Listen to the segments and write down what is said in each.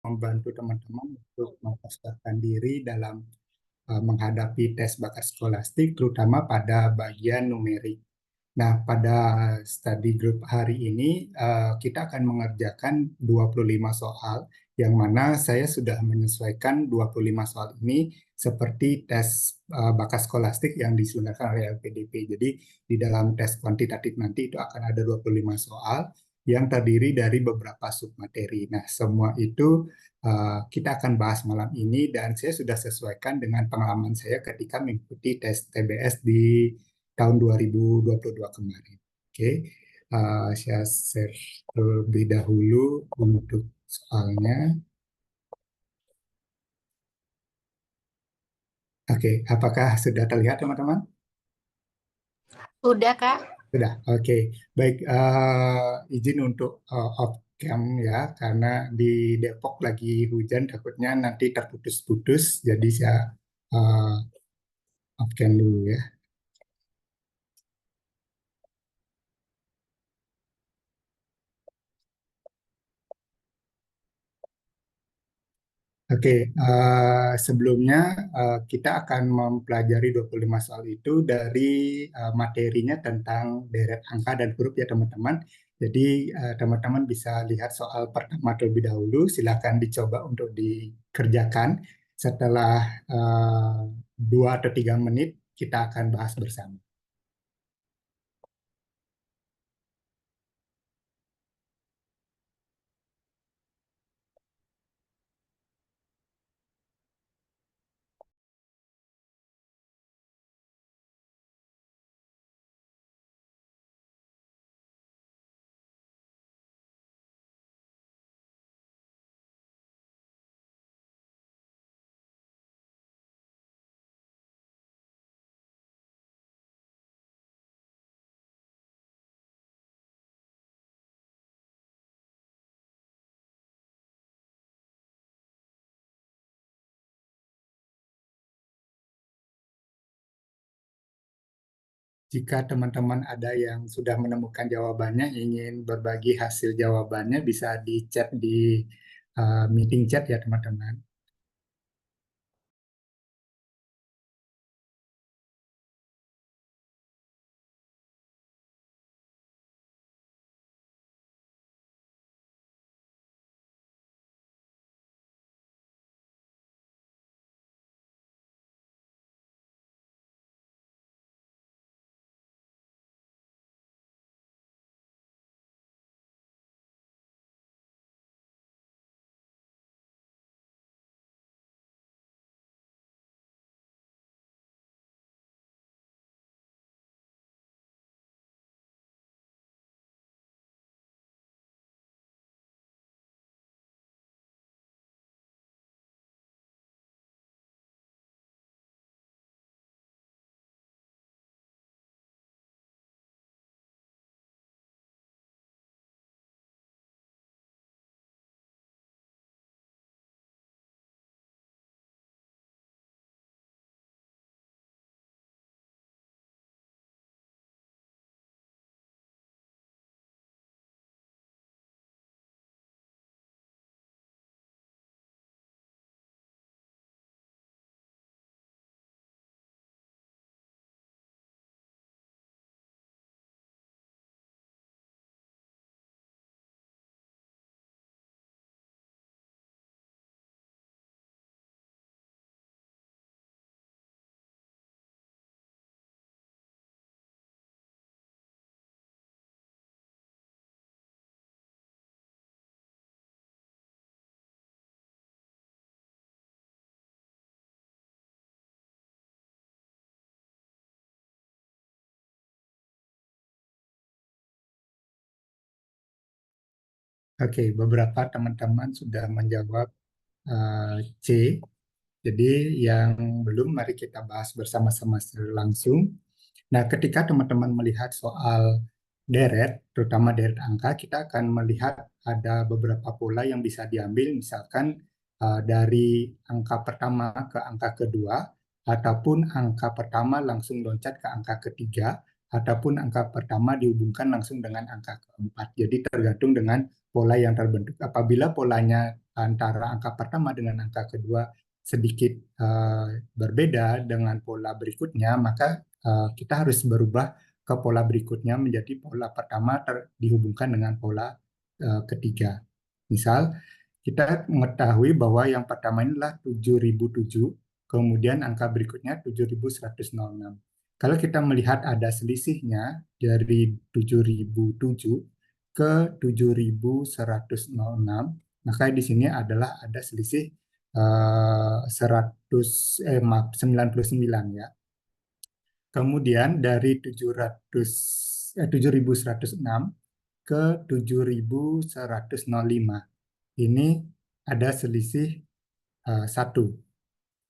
membantu teman-teman untuk mempersiapkan diri dalam menghadapi tes bakat skolastik, terutama pada bagian numerik. Nah, pada study group hari ini kita akan mengerjakan 25 soal, yang mana saya sudah menyesuaikan 25 soal ini seperti tes bakat skolastik yang diselenggarakan oleh LPDP. Jadi, di dalam tes kuantitatif nanti itu akan ada 25 soal yang terdiri dari beberapa submateri. Nah, semua itu kita akan bahas malam ini dan saya sudah sesuaikan dengan pengalaman saya ketika mengikuti tes TBS di tahun 2022 kemarin. Oke, saya share terlebih dahulu untuk soalnya. Oke, apakah sudah terlihat teman-teman? Udah, Kak. Sudah, oke. Baik, izin untuk off cam ya, karena di Depok lagi hujan, takutnya nanti terputus-putus, jadi saya uh, off cam dulu ya. Oke, sebelumnya kita akan mempelajari 25 soal itu dari materinya tentang deret angka dan huruf ya teman-teman. Jadi teman-teman bisa lihat soal pertama terlebih dahulu, silakan dicoba untuk dikerjakan. Setelah 2 atau 3 menit kita akan bahas bersama. Jika teman-teman ada yang sudah menemukan jawabannya, ingin berbagi hasil jawabannya, bisa di chat di meeting chat ya teman-teman. Oke, beberapa teman-teman sudah menjawab C. Jadi yang belum, mari kita bahas bersama-sama secara langsung. Nah, ketika teman-teman melihat soal deret, terutama deret angka, kita akan melihat ada beberapa pola yang bisa diambil, misalkan dari angka pertama ke angka kedua, ataupun angka pertama langsung loncat ke angka ketiga, ataupun angka pertama dihubungkan langsung dengan angka keempat. Jadi tergantung dengan pola yang terbentuk. Apabila polanya antara angka pertama dengan angka kedua sedikit berbeda dengan pola berikutnya, maka kita harus berubah ke pola berikutnya menjadi pola pertama dihubungkan dengan pola ketiga. Misal, kita mengetahui bahwa yang pertama inilah 7007, kemudian angka berikutnya 7106. Kalau kita melihat ada selisihnya dari 7007 ke 7106, maka di sini adalah ada selisih 99 ya. Kemudian dari 7106 ke 7105 ini ada selisih 1.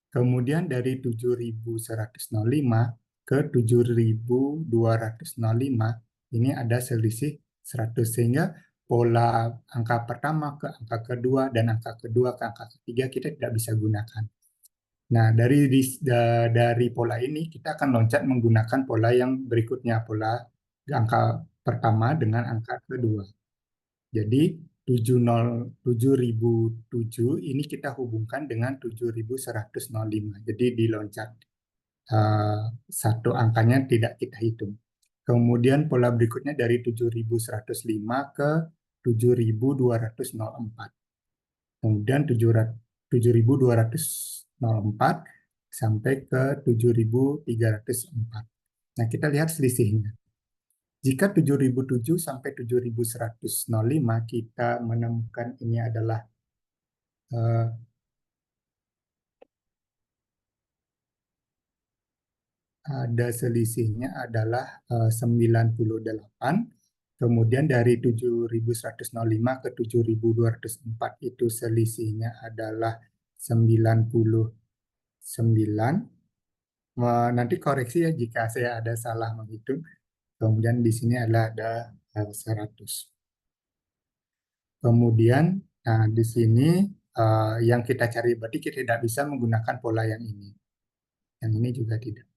Kemudian dari 7105 ke 7205 ini ada selisih 100, sehingga pola angka pertama ke angka kedua dan angka kedua ke angka ketiga kita tidak bisa gunakan. Nah, dari pola ini kita akan loncat menggunakan pola yang berikutnya, pola angka pertama dengan angka kedua. Jadi 7007 ini kita hubungkan dengan 7105. Jadi diloncat satu angkanya tidak kita hitung. Kemudian pola berikutnya dari 7105 ke 7204. Kemudian 7204 sampai ke 7304. Nah, kita lihat selisihnya. Jika 7007 sampai 7105 kita menemukan ini adalah ada selisihnya adalah 98. Kemudian dari 7105 ke 7204 itu selisihnya adalah 99. Nanti koreksi ya jika saya ada salah menghitung. Kemudian di sini ada 100. Kemudian di sini yang kita cari berarti kita tidak bisa menggunakan pola yang ini. Yang ini juga tidak.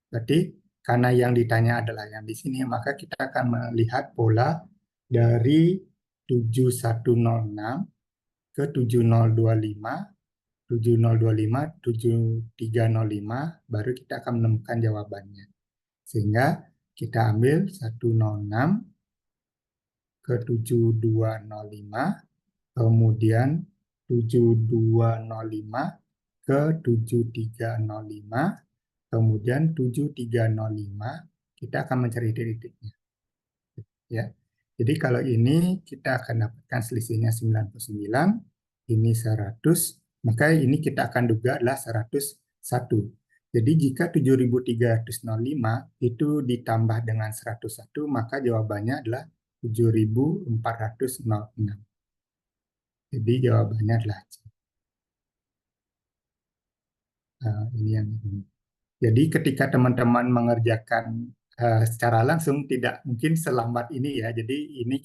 Berarti karena yang ditanya adalah yang di sini, maka kita akan melihat pola dari 7106 ke 7025, 7025, 7305, baru kita akan menemukan jawabannya. Sehingga kita ambil 106 ke 7205, kemudian 7205 ke 7305, kemudian 7305 kita akan mencari titiknya. Ya. Jadi kalau ini kita akan dapatkan selisihnya 99, ini 100, maka ini kita akan duga adalah 101. Jadi jika 7305 itu ditambah dengan 101, maka jawabannya adalah 7406. Jadi jawabannya adalah C. Ini yang ini. Jadi ketika teman-teman mengerjakan secara langsung tidak mungkin selambat ini ya. Jadi ini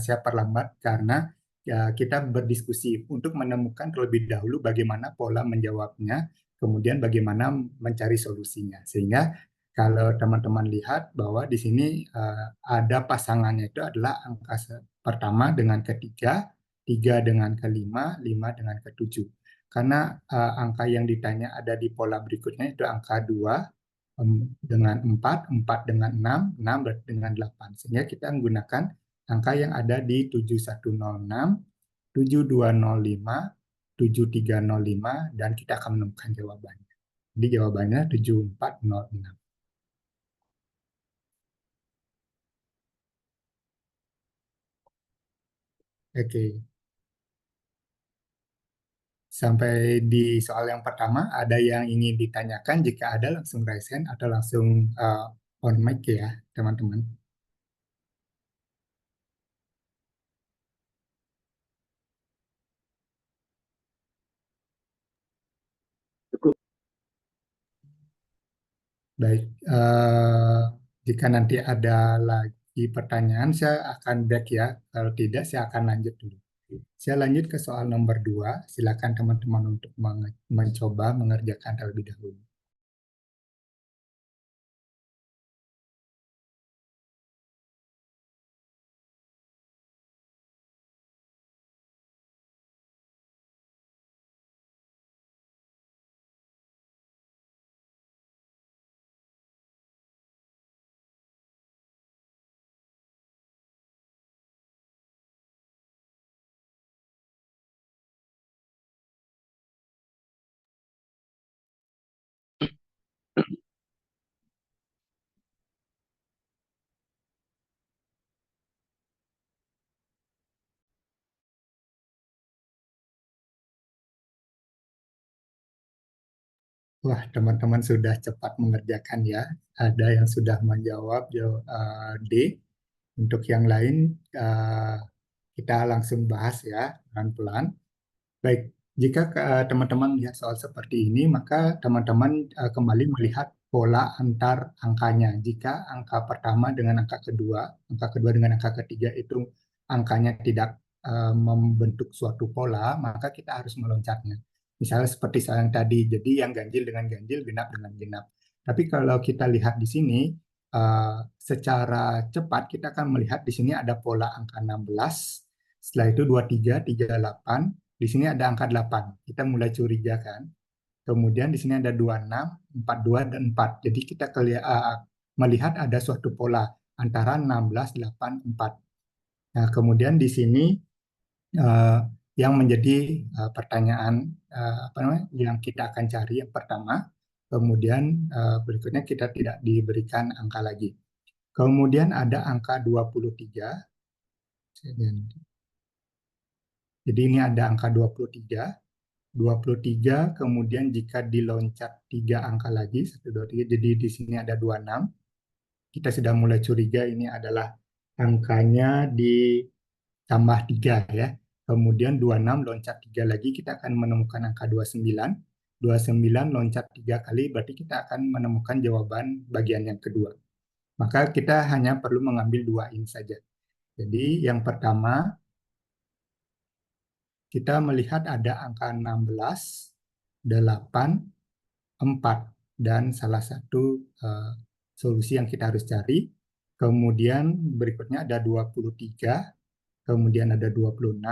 saya perlambat karena kita berdiskusi untuk menemukan terlebih dahulu bagaimana pola menjawabnya, kemudian bagaimana mencari solusinya. Sehingga kalau teman-teman lihat bahwa di sini ada pasangannya itu adalah angka pertama dengan ketiga, tiga dengan kelima, lima dengan ketujuh. Karena angka yang ditanya ada di pola berikutnya itu angka 2 dengan 4, 4 dengan 6, 6 dengan 8. Sehingga kita menggunakan angka yang ada di 7106, 7205, 7305, dan kita akan menemukan jawabannya. Jadi jawabannya 7406. Oke. Sampai di soal yang pertama, ada yang ingin ditanyakan? Jika ada, langsung raise hand atau langsung on mic ya, teman-teman. Baik, jika nanti ada lagi pertanyaan, saya akan back ya. Kalau tidak, saya akan lanjut dulu. Saya lanjut ke soal nomor 2. Silakan teman-teman untuk mencoba mengerjakan terlebih dahulu. Wah, teman-teman sudah cepat mengerjakan ya. Ada yang sudah menjawab D. Untuk yang lain, kita langsung bahas ya, pelan-pelan. Baik, jika teman-teman lihat soal seperti ini, maka teman-teman kembali melihat pola antar angkanya. Jika angka pertama dengan angka kedua dengan angka ketiga itu angkanya tidak membentuk suatu pola, maka kita harus meloncatnya. Misalnya seperti saya yang tadi, jadi yang ganjil dengan ganjil, genap dengan genap. Tapi kalau kita lihat di sini, secara cepat kita akan melihat di sini ada pola angka 16, setelah itu 23, 38, di sini ada angka 8. Kita mulai curiga kan. Kemudian di sini ada 26, 42, dan 4. Jadi kita melihat ada suatu pola antara 16, 8, 4. Nah, kemudian di sini uh, yang menjadi pertanyaan apa namanya yang kita akan cari yang pertama, kemudian berikutnya kita tidak diberikan angka lagi. Kemudian ada angka 23. Jadi ini ada angka 23. 23, kemudian jika diloncat 3 angka lagi, 1, 2, 3, jadi di sini ada 26. Kita sudah mulai curiga ini adalah angkanya ditambah 3 ya. Kemudian 26 loncat 3 lagi, kita akan menemukan angka 29. 29 loncat 3 kali, berarti kita akan menemukan jawaban bagian yang kedua. Maka kita hanya perlu mengambil 2 ini saja. Jadi yang pertama, kita melihat ada angka 16, 8, 4, dan salah satu solusi yang kita harus cari. Kemudian berikutnya ada 23, kemudian ada 26,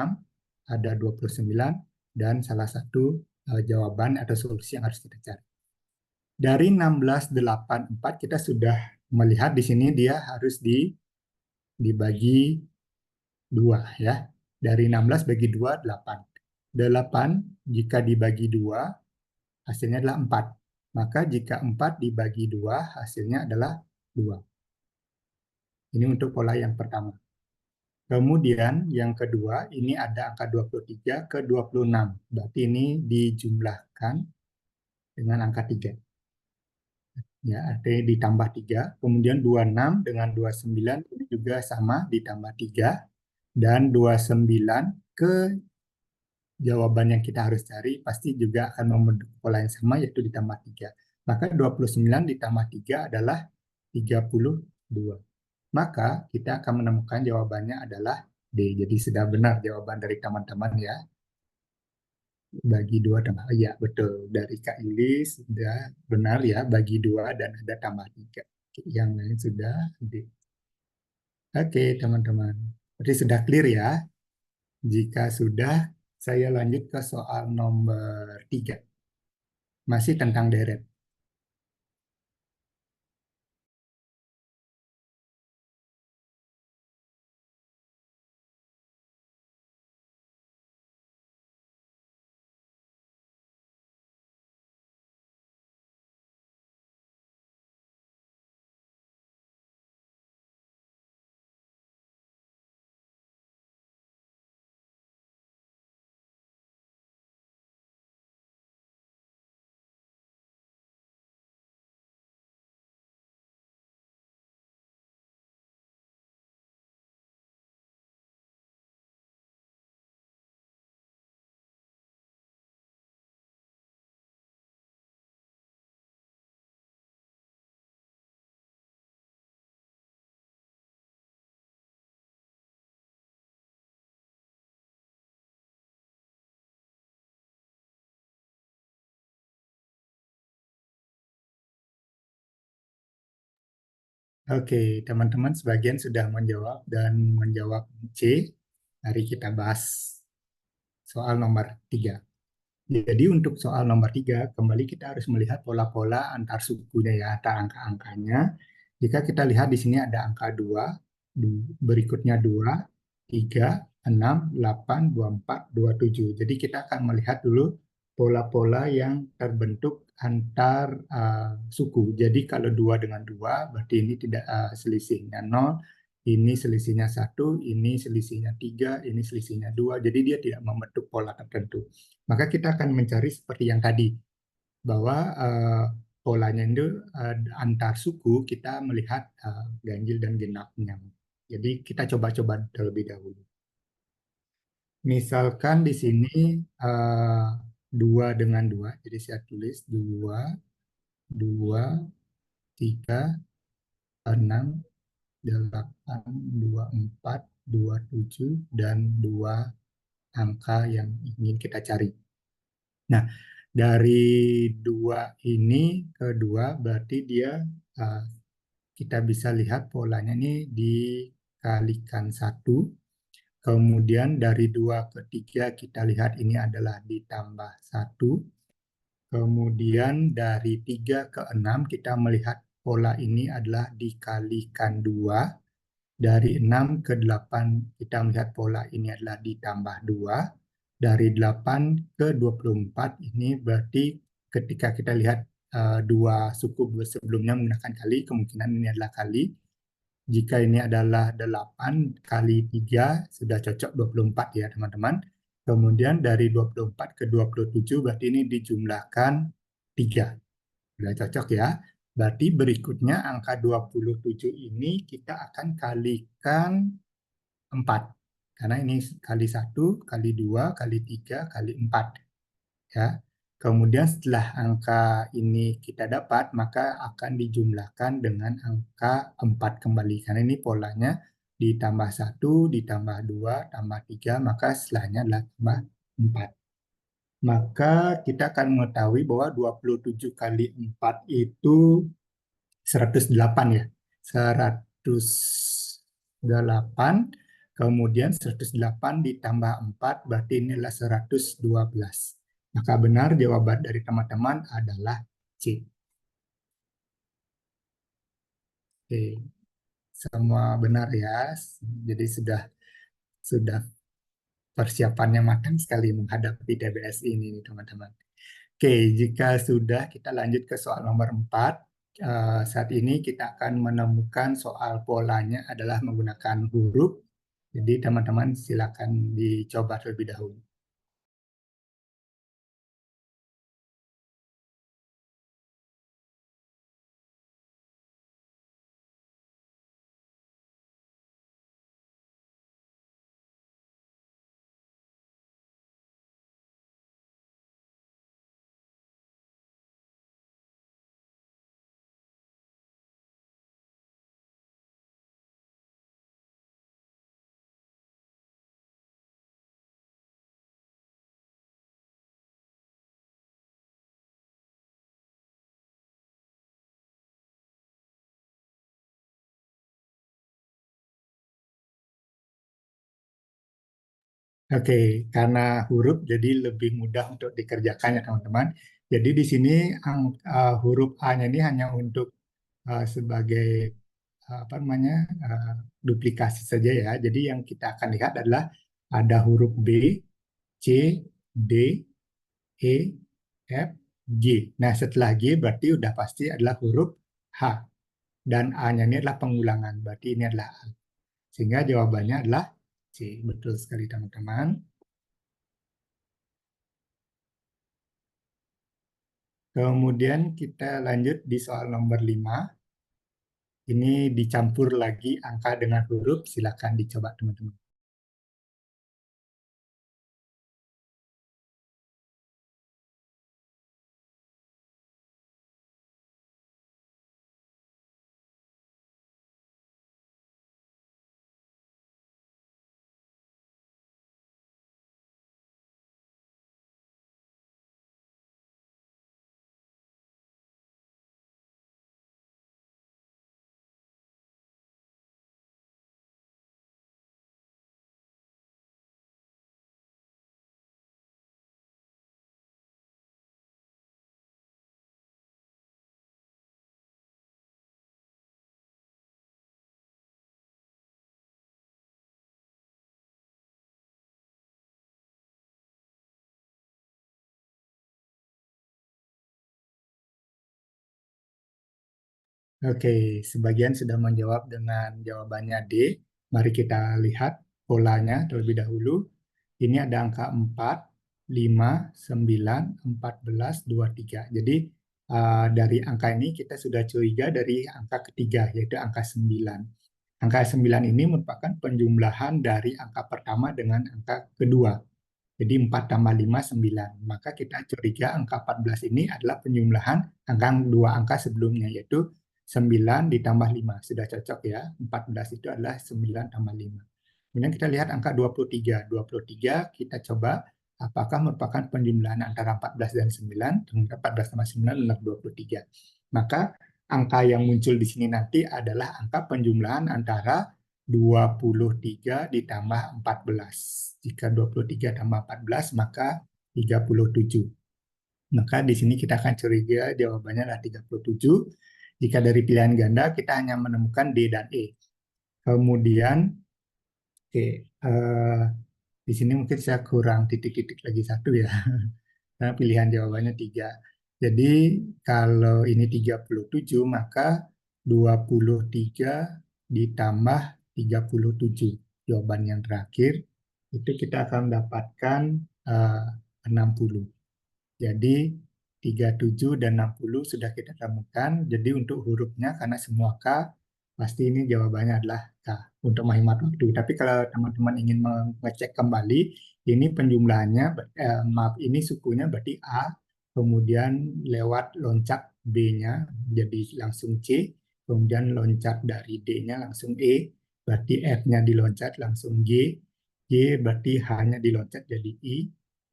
ada 29, dan salah satu jawaban atau solusi yang harus kita cari. Dari 16, 8, 4 kita sudah melihat di sini dia harus dibagi 2 ya. Dari 16 bagi 2, 8. 8 jika dibagi 2 hasilnya adalah 4. Maka jika 4 dibagi 2 hasilnya adalah 2. Ini untuk pola yang pertama. Kemudian yang kedua, ini ada angka 23 ke 26. Berarti ini dijumlahkan dengan angka 3. Ya, artinya ditambah 3. Kemudian 26 dengan 29 ini juga sama ditambah 3. Dan 29 ke jawaban yang kita harus cari pasti juga akan membentuk pola yang sama, yaitu ditambah 3. Maka 29 ditambah 3 adalah 32. Maka kita akan menemukan jawabannya adalah D. Jadi sudah benar jawaban dari teman-teman ya. Bagi 2 tambah. Ya, betul. Dari Kak Ilis sudah benar ya. Bagi 2 dan ada tambah 3. Yang lain sudah D. Oke, teman-teman. Berarti sudah clear ya. Jika sudah, saya lanjut ke soal nomor 3. Masih tentang deret. Oke, teman-teman sebagian sudah menjawab dan menjawab C. Mari kita bahas soal nomor 3. Jadi untuk soal nomor 3, kembali kita harus melihat pola-pola antar sukunya ya, antar angka-angkanya. Jika kita lihat di sini ada angka 2, berikutnya 2, 3, 6, 8, 24, 27. Jadi kita akan melihat dulu pola-pola yang terbentuk antar suku. Jadi kalau 2 dengan 2, berarti ini tidak selisihnya 0, ini selisihnya 1, ini selisihnya 3, ini selisihnya 2. Jadi dia tidak membentuk pola tertentu. Maka kita akan mencari seperti yang tadi. bahwa polanya itu antar suku kita melihat ganjil dan genapnya. Jadi kita coba-coba terlebih dahulu. Misalkan di sini eh, dua dengan dua, jadi saya tulis dua, dua, tiga, enam, delapan, dua, empat, dua, tujuh, dan dua angka yang ingin kita cari. Nah, dari dua ini ke dua berarti dia eh, kita bisa lihat polanya ini dikalikan satu. Kemudian dari dua ke tiga kita lihat ini adalah ditambah satu. Kemudian dari 3 ke 6 kita melihat pola ini adalah dikalikan 2. Dari 6 ke 8 kita melihat pola ini adalah ditambah 2. Dari 8 ke 24 ini berarti ketika kita lihat dua suku sebelumnya menggunakan kali, kemungkinan ini adalah kali. Jika ini adalah 8 kali 3 sudah cocok 24 ya teman-teman. Kemudian dari 24 ke 27 berarti ini dijumlahkan 3. Sudah cocok ya. Berarti berikutnya angka 27 ini kita akan kalikan 4. Karena ini kali 1, kali 2, kali 3, kali 4. Ya. Kemudian setelah angka ini kita dapat, maka akan dijumlahkan dengan angka 4 kembali. Karena ini polanya ditambah 1, ditambah 2, tambah 3, maka setelahnya adalah tambah 4. Maka kita akan mengetahui bahwa 27 kali 4 itu 108 ya. 108, kemudian 108 ditambah 4 berarti ini adalah 112. Maka benar jawaban dari teman-teman adalah C. Oke, semua benar ya. Jadi sudah persiapannya matang sekali menghadapi TBS ini nih teman-teman. Oke, jika sudah kita lanjut ke soal nomor 4. Saat ini kita akan menemukan soal polanya adalah menggunakan huruf. Jadi teman-teman silakan dicoba terlebih dahulu. Oke, karena huruf jadi lebih mudah untuk dikerjakan ya teman-teman. Jadi di sini huruf A-nya ini hanya untuk sebagai apa namanya duplikasi saja ya. Jadi yang kita akan lihat adalah ada huruf B, C, D, E, F, G. Nah setelah G berarti udah pasti adalah huruf H dan A-nya ini adalah pengulangan. Berarti ini adalah A. Sehingga jawabannya adalah C. Betul sekali teman-teman. Kemudian kita lanjut di soal nomor 5. Ini dicampur lagi angka dengan huruf. Silakan dicoba teman-teman. Oke, sebagian sudah menjawab dengan jawabannya D. Mari kita lihat polanya terlebih dahulu. Ini ada angka 4, 5, 9, 14, 23. Jadi dari angka ini kita sudah curiga dari angka ketiga, yaitu angka 9. Angka 9 ini merupakan penjumlahan dari angka pertama dengan angka kedua. Jadi 4 tambah 5, 9. Maka kita curiga angka 14 ini adalah penjumlahan angka dua angka sebelumnya, yaitu 9 ditambah 5. Sudah cocok ya, 14 itu adalah 9 tambah 5. Kemudian kita lihat angka 23. 23 kita coba apakah merupakan penjumlahan antara 14 dan 9. 14 tambah 9 adalah 23. Maka angka yang muncul di sini nanti adalah angka penjumlahan antara 23 ditambah 14. Jika 23 tambah 14 maka 37. Maka di sini kita akan curiga jawabannya adalah 37. Jika dari pilihan ganda kita hanya menemukan D dan E. Kemudian oke, di sini mungkin saya kurang titik-titik lagi satu ya. Karena pilihan jawabannya 3. Jadi kalau ini 37 maka 23 ditambah 37. Jawaban yang terakhir itu kita akan mendapatkan 60. Jadi 37 dan 60 sudah kita temukan. Jadi untuk hurufnya karena semua K, pasti ini jawabannya adalah K untuk menghemat waktu. Tapi kalau teman-teman ingin mengecek kembali, ini penjumlahannya, maaf ini sukunya berarti A, kemudian lewat loncat B-nya jadi langsung C, kemudian loncat dari D-nya langsung E, berarti F-nya diloncat langsung G, G berarti H-nya diloncat jadi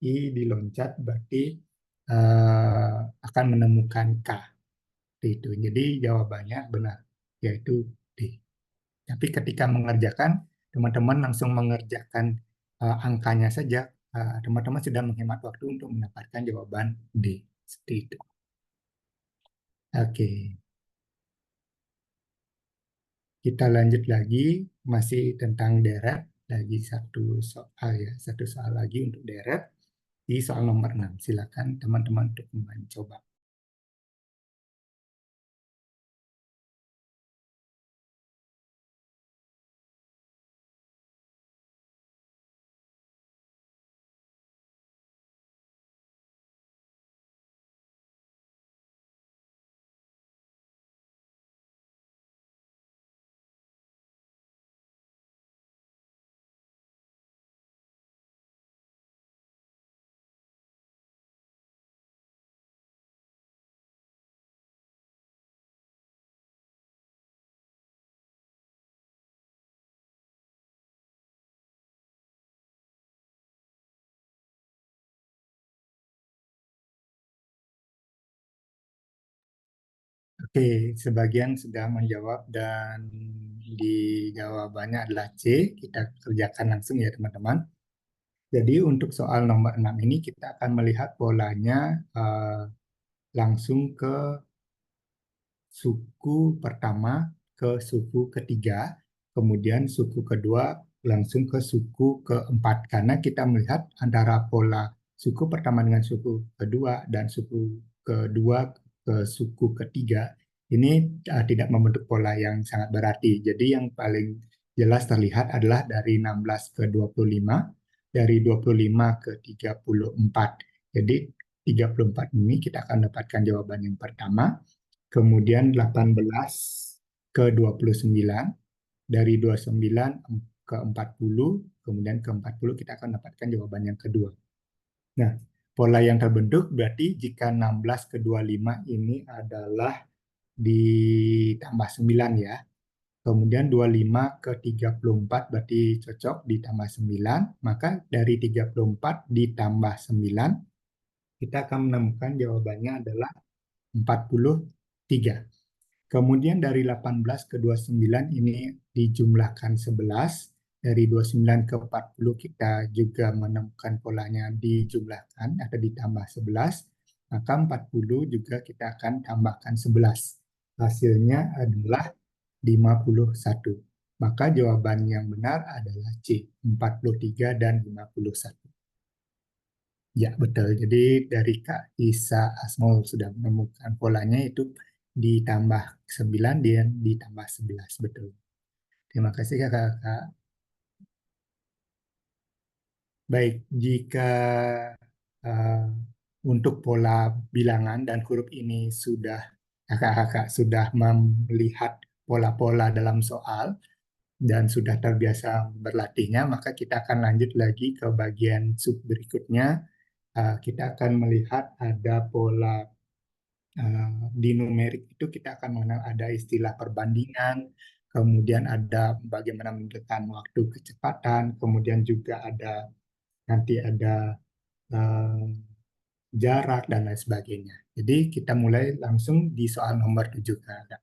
I diloncat berarti akan menemukan K. Itu. Jadi jawabannya benar, yaitu D. Tapi ketika mengerjakan, teman-teman langsung mengerjakan angkanya saja, teman-teman sudah menghemat waktu untuk mendapatkan jawaban D. Seperti itu. Oke, kita lanjut lagi, masih tentang deret. Lagi satu soal ya, satu soal lagi untuk deret. Di soal nomor 6. Silakan teman-teman untuk mencoba. Oke, sebagian sudah menjawab dan di jawabannya adalah C. Kita kerjakan langsung ya teman-teman. Jadi untuk soal nomor 6 ini kita akan melihat polanya langsung ke suku pertama ke suku ketiga, kemudian suku kedua langsung ke suku keempat. Karena kita melihat antara pola suku pertama dengan suku kedua dan suku kedua ke suku ketiga ini tidak membentuk pola yang sangat berarti. Jadi yang paling jelas terlihat adalah dari 16 ke 25, dari 25 ke 34. Jadi 34 ini kita akan dapatkan jawaban yang pertama, kemudian 18 ke 29, dari 29 ke 40, kemudian ke 40 kita akan dapatkan jawaban yang kedua. Nah, pola yang terbentuk berarti jika 16 ke 25 ini adalah ditambah 9 ya. Kemudian 25 ke 34 berarti cocok ditambah 9. Maka dari 34 ditambah 9, kita akan menemukan jawabannya adalah 43. Kemudian dari 18 ke 29 ini dijumlahkan 11. Dari 29 ke 40 kita juga menemukan polanya dijumlahkan atau ditambah 11. Maka 40 juga kita akan tambahkan 11. Hasilnya adalah 51. Maka jawaban yang benar adalah C, 43 dan 51. Ya, betul. Jadi dari Kak Isa Asmol sudah menemukan polanya itu ditambah 9 dan ditambah 11. Betul. Terima kasih Kakak. Baik, jika eh, untuk pola bilangan dan huruf ini sudah kakak-kakak sudah melihat pola-pola dalam soal dan sudah terbiasa berlatihnya, maka kita akan lanjut lagi ke bagian sub berikutnya. Kita akan melihat ada pola di numerik itu kita akan mengenal ada istilah perbandingan, kemudian ada bagaimana menentukan waktu kecepatan, kemudian juga ada nanti ada eh, jarak dan lain sebagainya. Jadi kita mulai langsung di soal nomor 7 Kak.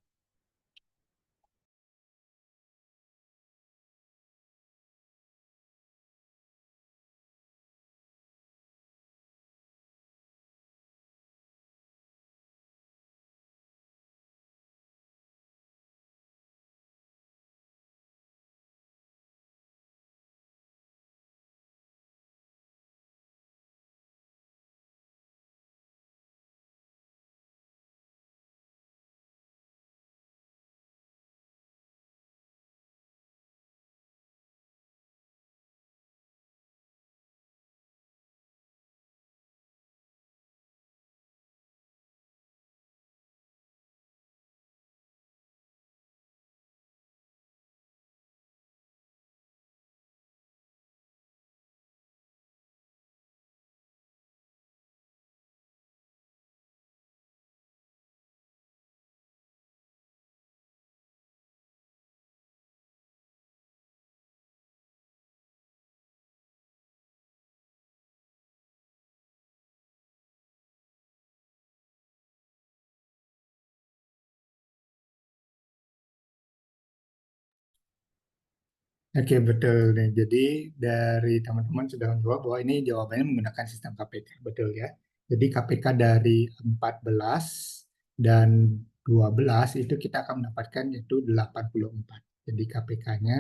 Oke, betul nih. Jadi dari teman-teman sudah menjawab bahwa ini jawabannya menggunakan sistem KPK, betul ya. Jadi KPK dari 14 dan 12 itu kita akan mendapatkan yaitu 84. Jadi KPK-nya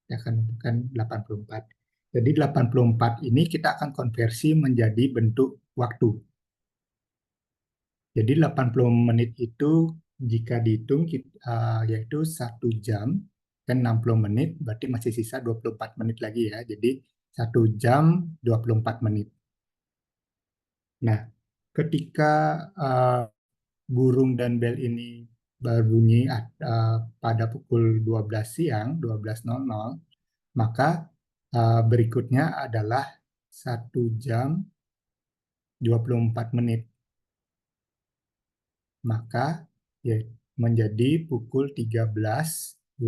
kita akan mendapatkan 84. Jadi 84 ini kita akan konversi menjadi bentuk waktu. Jadi 80 menit itu jika dihitung yaitu 1 jam dan 60 menit, berarti masih sisa 24 menit lagi ya. Jadi 1 jam 24 menit. Nah, ketika uh, burung dan bel ini berbunyi pada pukul 12 siang, 12.00, maka berikutnya adalah 1 jam 24 menit. Maka ya, menjadi pukul 13.24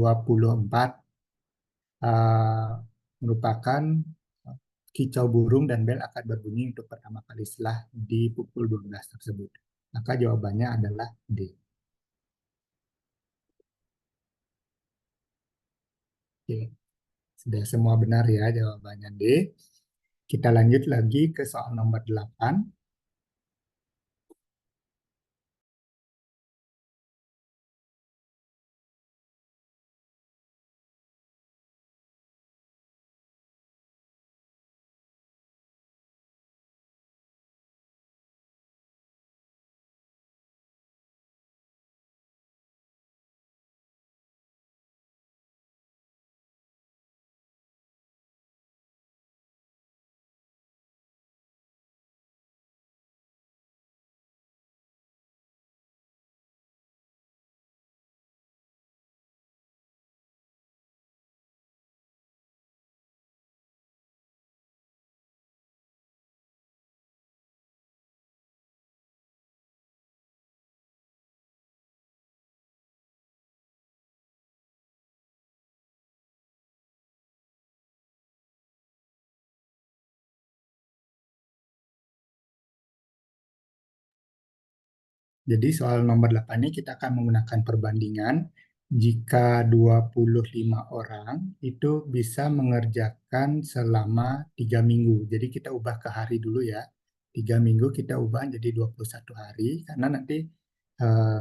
uh, merupakan kicau burung dan bel akan berbunyi untuk pertama kali setelah di pukul 12 tersebut. Maka jawabannya adalah D. Oke, sudah semua benar ya jawabannya D. Kita lanjut lagi ke soal nomor 8. Jadi soal nomor 8 ini kita akan menggunakan perbandingan jika 25 orang itu bisa mengerjakan selama 3 minggu. Jadi kita ubah ke hari dulu ya. 3 minggu kita ubah jadi 21 hari karena nanti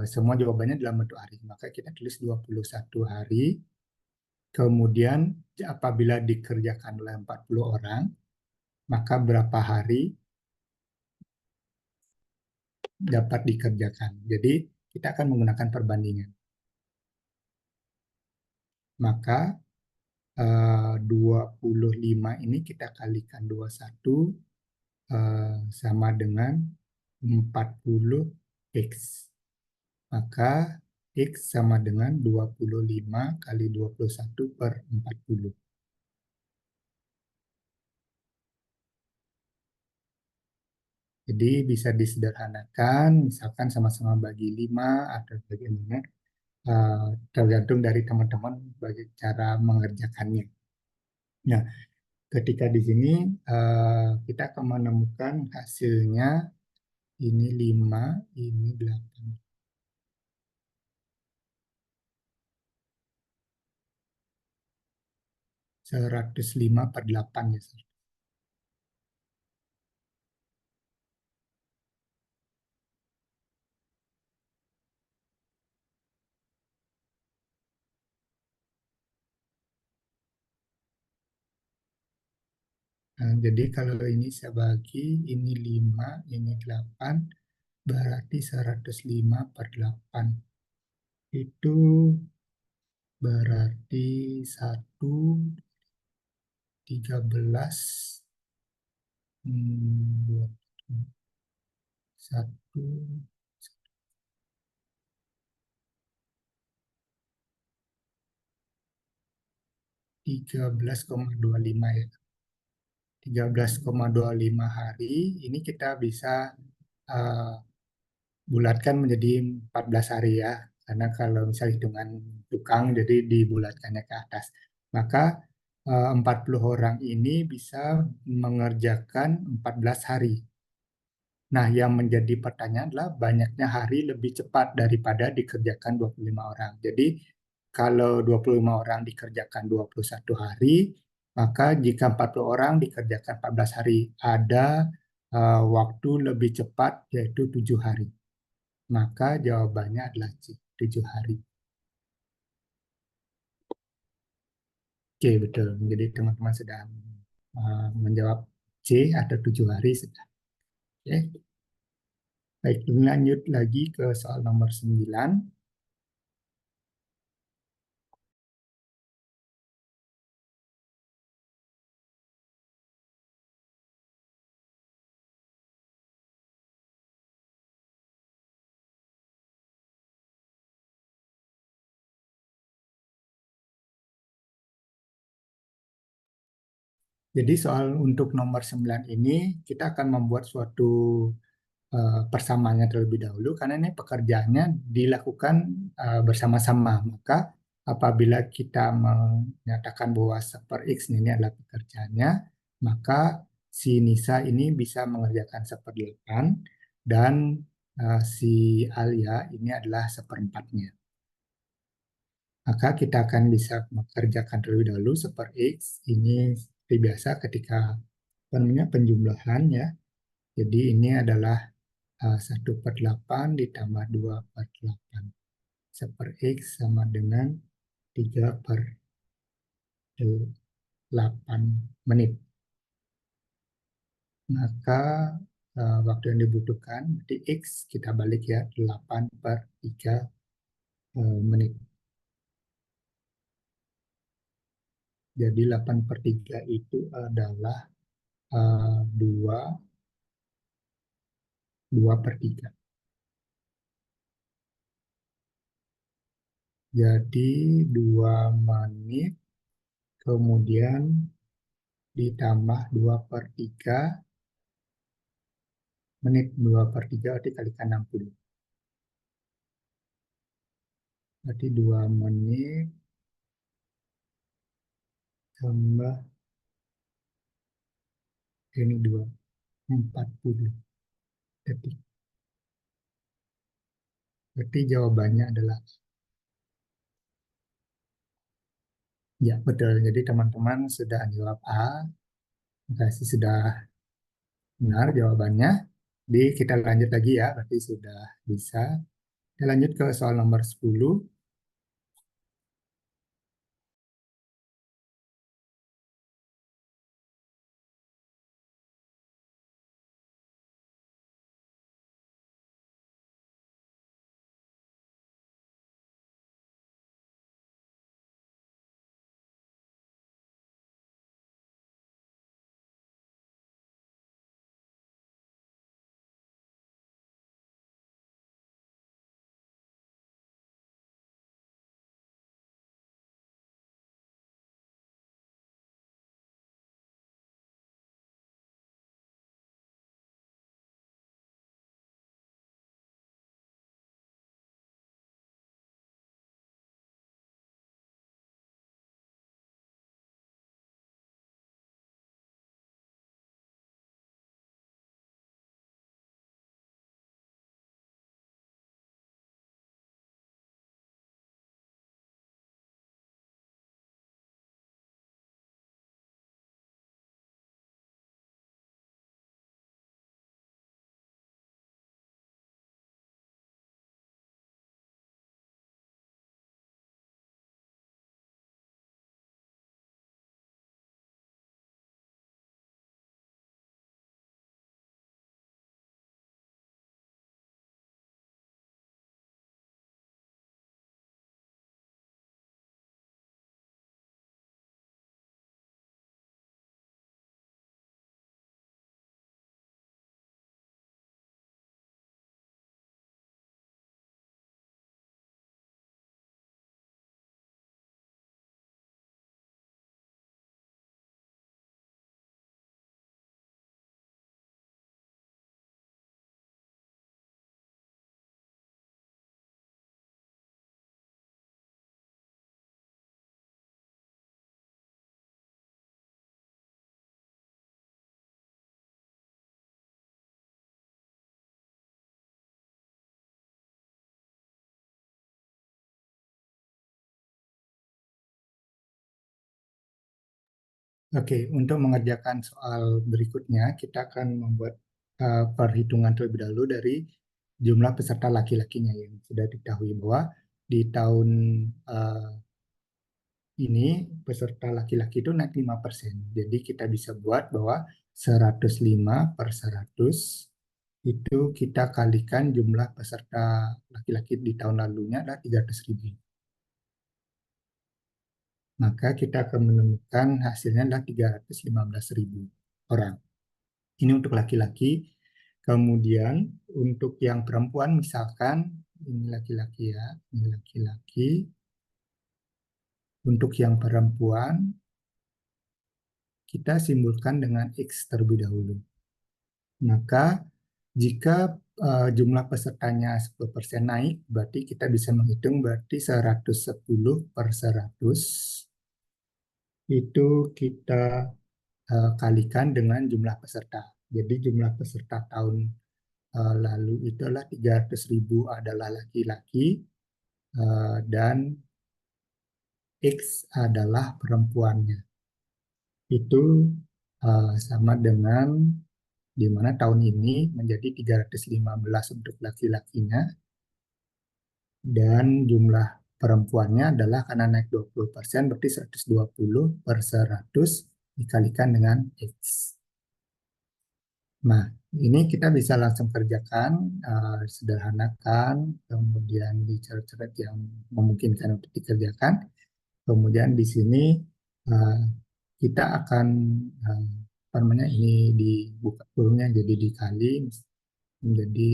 semua jawabannya dalam bentuk hari. Maka kita tulis 21 hari. Kemudian apabila dikerjakan oleh 40 orang, maka berapa hari dapat dikerjakan. Jadi kita akan menggunakan perbandingan. Maka 25 ini kita kalikan 21 sama dengan 40x. Maka X sama dengan 25 kali 21 per 40. Jadi bisa disederhanakan, misalkan sama-sama bagi 5 atau bagaimana, tergantung dari teman-teman bagi cara mengerjakannya. Nah, ketika di sini kita akan menemukan hasilnya ini 5, ini 8. 105 per 8 ya. Nah, jadi kalau ini saya bagi, ini 5, ini 8, berarti 105 per 8. Itu berarti 13, 1, 13,25 ya. 13,25 hari ini kita bisa uh, bulatkan menjadi 14 hari ya. Karena kalau misal hitungan tukang jadi dibulatkannya ke atas. Maka 40 orang ini bisa mengerjakan 14 hari. Nah, yang menjadi pertanyaan adalah banyaknya hari lebih cepat daripada dikerjakan 25 orang. Jadi, kalau 25 orang dikerjakan 21 hari, maka jika 40 orang dikerjakan 14 hari, ada waktu lebih cepat yaitu 7 hari. Maka jawabannya adalah C, 7 hari. Oke, betul. Jadi teman-teman sudah menjawab C atau 7 hari sudah. Oke. Baik, lanjut lagi ke soal nomor 9. Jadi soal untuk nomor 9 ini kita akan membuat suatu persamaannya terlebih dahulu karena ini pekerjaannya dilakukan bersama-sama. Maka apabila kita menyatakan bahwa per X ini adalah pekerjaannya, maka si Nisa ini bisa mengerjakan seper 8 dan si Alia ini adalah seperempatnya. Maka kita akan bisa mengerjakan terlebih dahulu super X. Ini seperti biasa ketika apa namanya penjumlahan ya. Jadi ini adalah 1 per 8 ditambah 2 per 8. Super X sama dengan 3 per 8 menit. Maka waktu yang dibutuhkan di X kita balik ya 8 per 3 menit. Jadi 8 per 3 itu adalah 2 per 3. Jadi 2 menit kemudian ditambah 2 per 3 menit. 2 per 3 berarti kalikan 60. Berarti 2 menit tambah ini 2, 40 detik. Berarti jawabannya adalah ya betul. Jadi teman-teman sudah jawab A. Terima kasih sudah benar jawabannya. Jadi kita lanjut lagi ya. Berarti sudah bisa. Kita lanjut ke soal nomor 10. Oke, untuk mengerjakan soal berikutnya, kita akan membuat perhitungan terlebih dahulu dari jumlah peserta laki-lakinya yang sudah diketahui bahwa di tahun eh, ini peserta laki-laki itu naik 5%. Jadi kita bisa buat bahwa 105 per 100 itu kita kalikan jumlah peserta laki-laki di tahun lalunya adalah 300.000. Maka kita akan menemukan hasilnya adalah 315.000 orang. Ini untuk laki-laki. Kemudian untuk yang perempuan misalkan ini laki-laki ya, ini laki-laki. Untuk yang perempuan kita simbolkan dengan X terlebih dahulu. Maka jika jumlah pesertanya 10% naik, berarti kita bisa menghitung berarti 110 per 100 itu kita kalikan dengan jumlah peserta. Jadi jumlah peserta tahun lalu itu adalah 300.000 adalah laki-laki dan X adalah perempuannya. Itu sama dengan di mana tahun ini menjadi 315 untuk laki-lakinya dan jumlah perempuannya adalah karena naik 20% berarti 120 per 100 dikalikan dengan X. Nah, ini kita bisa langsung kerjakan, sederhanakan, kemudian dicoret-coret yang memungkinkan untuk dikerjakan. Kemudian di sini eh, kita akan eh, apa namanya ini dibuka kurungnya jadi dikali menjadi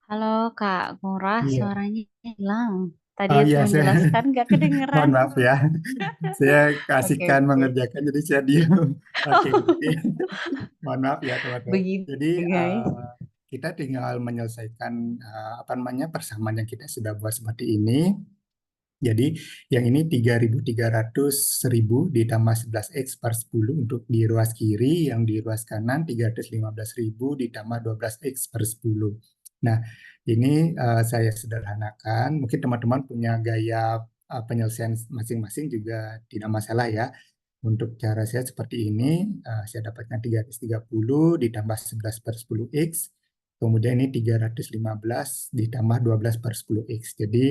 Halo Kak Ngurah, iya. suaranya hilang. Tadi Oh itu iya, saya menjelaskan gak kedengeran. mohon maaf ya. Saya Oke, kasihkan oke. mengerjakan jadi saya diam. Oke, jadi mohon maaf ya teman-teman. Begitu Jadi guys. kita tinggal menyelesaikan apa namanya persamaan yang kita sudah buat seperti ini. Jadi yang ini 3.300.000 ditambah 11x per 10 untuk di ruas kiri, yang di ruas kanan 315.000 ditambah 12x per 10. Nah, ini saya sederhanakan. Mungkin teman-teman punya gaya penyelesaian masing-masing juga tidak masalah ya. Untuk cara saya seperti ini, saya dapatkan 330 ditambah 11 per 10x, kemudian ini 315 ditambah 12 per 10x. Jadi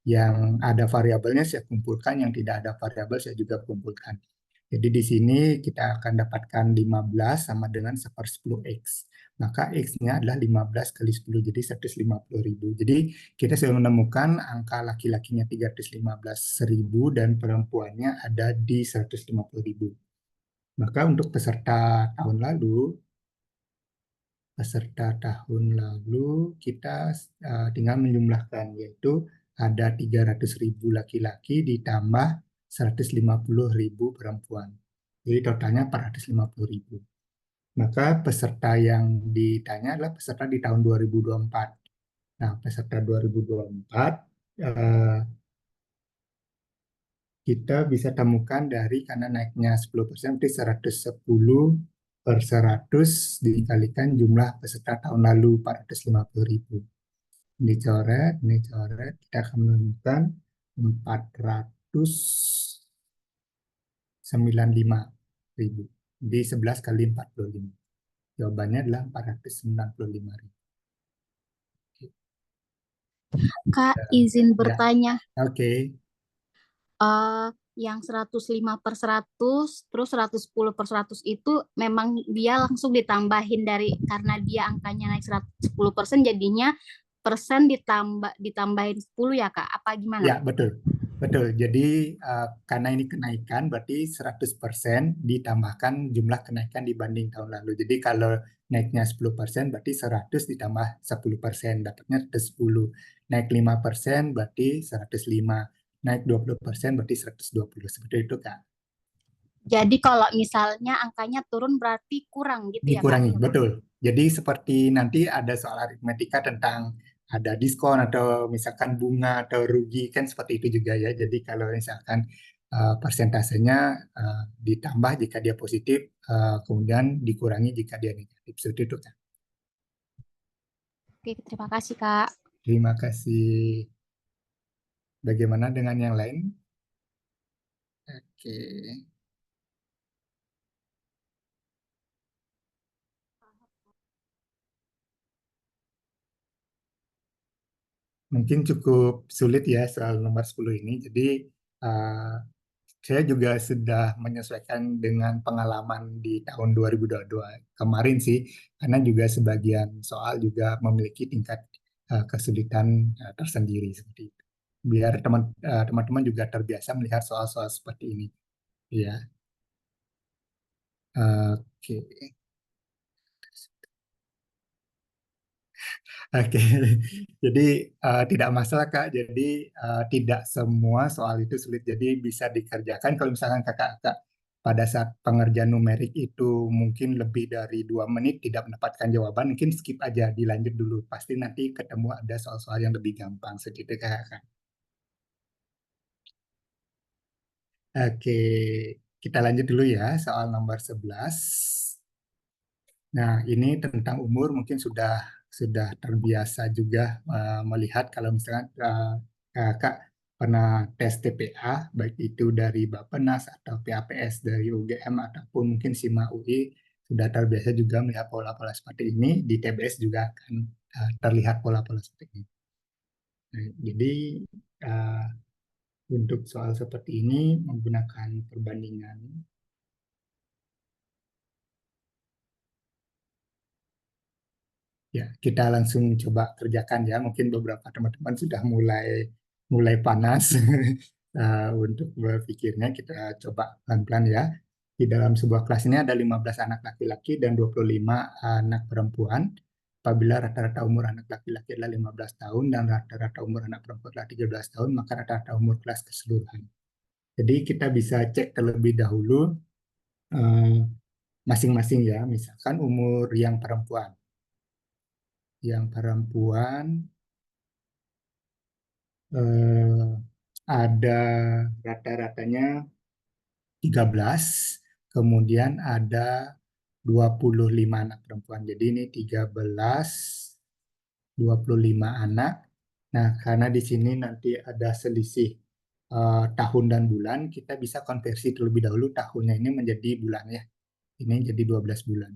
yang ada variabelnya saya kumpulkan, yang tidak ada variabel saya juga kumpulkan. Jadi di sini kita akan dapatkan 15 sama dengan 1/10x. Maka x-nya adalah 15 kali 10, jadi 150.000. Jadi kita sudah menemukan angka laki-lakinya 315.000 dan perempuannya ada di 150.000. Maka untuk peserta tahun lalu kita tinggal menjumlahkan, yaitu ada 300.000 laki-laki ditambah 150.000 perempuan. Jadi totalnya 450.000. Maka peserta yang ditanya adalah peserta di tahun 2024. Nah, peserta 2024 eh, kita bisa temukan dari karena naiknya 10% berarti 110 per 100 dikalikan jumlah peserta tahun lalu 450.000. Dicoret, kita akan menemukan 400 495.000. Di 11 kali 45. Jawabannya adalah 495.000. Kak, izin Ya, bertanya. oke. Yang 105/100, terus 110/100 itu memang dia langsung ditambahin karena dia angkanya naik 110%, jadinya persen ditambahin 10 ya Kak? Apa gimana? Ya, betul. Betul. Jadi karena ini kenaikan berarti 100% ditambahkan jumlah kenaikan dibanding tahun lalu. Jadi kalau naiknya 10% berarti 100 ditambah 10%, dapatnya 110. Naik 5% berarti 105. Naik 20% berarti 120. Seperti itu, Kak. Jadi kalau misalnya angkanya turun berarti kurang gitu ya Kak? Dikurangi, betul. Jadi seperti nanti ada soal aritmetika tentang ada diskon atau misalkan bunga atau rugi kan seperti itu juga ya. Jadi kalau misalkan persentasenya ditambah jika dia positif, kemudian dikurangi jika dia negatif. Seperti itu kan. Oke, terima kasih Kak. Terima kasih. Bagaimana dengan yang lain? Oke. Mungkin cukup sulit ya soal nomor 10 ini. Jadi uh, saya juga sudah menyesuaikan dengan pengalaman di tahun 2022 kemarin sih, karena juga sebagian soal juga memiliki tingkat kesulitan tersendiri seperti itu. Biar teman-teman juga terbiasa melihat soal-soal seperti ini. Ya, oke. Oke, jadi tidak masalah Kak. Jadi tidak semua soal itu sulit. Jadi bisa dikerjakan. Kalau misalkan Kakak pada saat pengerjaan numerik itu mungkin lebih dari 2 menit tidak mendapatkan jawaban, mungkin skip aja, dilanjut dulu. Pasti nanti ketemu ada soal-soal yang lebih gampang seperti itu Kakak. Oke, kita lanjut dulu ya soal nomor 11. Nah, ini tentang umur mungkin sudah terbiasa juga melihat kalau misalkan Kakak pernah tes TPA, baik itu dari Bappenas atau PAPS dari UGM ataupun mungkin SIMA UI, sudah terbiasa juga melihat pola-pola seperti ini. Di TBS juga akan terlihat pola-pola seperti ini. Nah, jadi uh, untuk soal seperti ini menggunakan perbandingan. Ya, kita langsung coba kerjakan ya. Mungkin beberapa teman-teman sudah mulai mulai panas untuk berpikirnya. Kita coba pelan-pelan ya. Di dalam sebuah kelas ini ada 15 anak laki-laki dan 25 anak perempuan. Apabila rata-rata umur anak laki-laki adalah 15 tahun dan rata-rata umur anak perempuan adalah 13 tahun, maka rata-rata umur kelas keseluruhan. Jadi kita bisa cek terlebih dahulu eh, masing-masing ya. Misalkan umur yang perempuan eh, ada rata-ratanya 13, kemudian ada 25 anak perempuan. Jadi ini 13, 25 anak. Nah, karena di sini nanti ada selisih tahun dan bulan, kita bisa konversi terlebih dahulu tahunnya ini menjadi bulan ya. Ini jadi 12 bulan.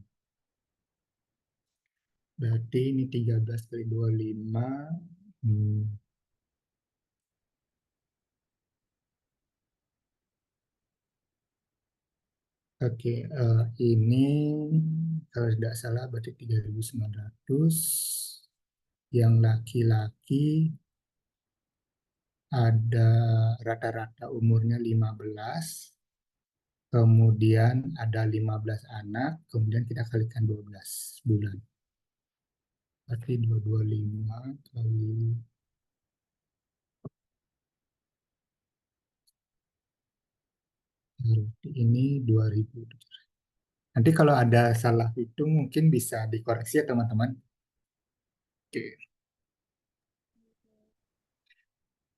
Berarti ini 13 kali 25. Hmm, Oke, ini kalau tidak salah berarti 3.900. Yang laki-laki ada rata-rata umurnya 15, kemudian ada 15 anak, kemudian kita kalikan 12 bulan. Berarti 225 kali berarti ini 2000. Nanti kalau ada salah hitung mungkin bisa dikoreksi ya teman-teman. Oke.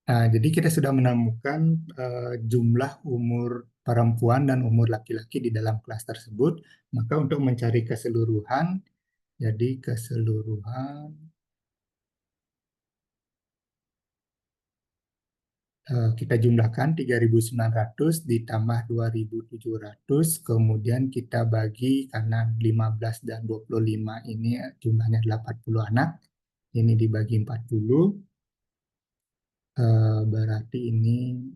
Nah, jadi kita sudah menemukan jumlah umur perempuan dan umur laki-laki di dalam kelas tersebut. Maka untuk mencari keseluruhan, jadi keseluruhan Kita jumlahkan 3.900 ditambah 2.700, kemudian kita bagi karena 15 dan 25 ini jumlahnya 80 anak, ini dibagi 40, berarti ini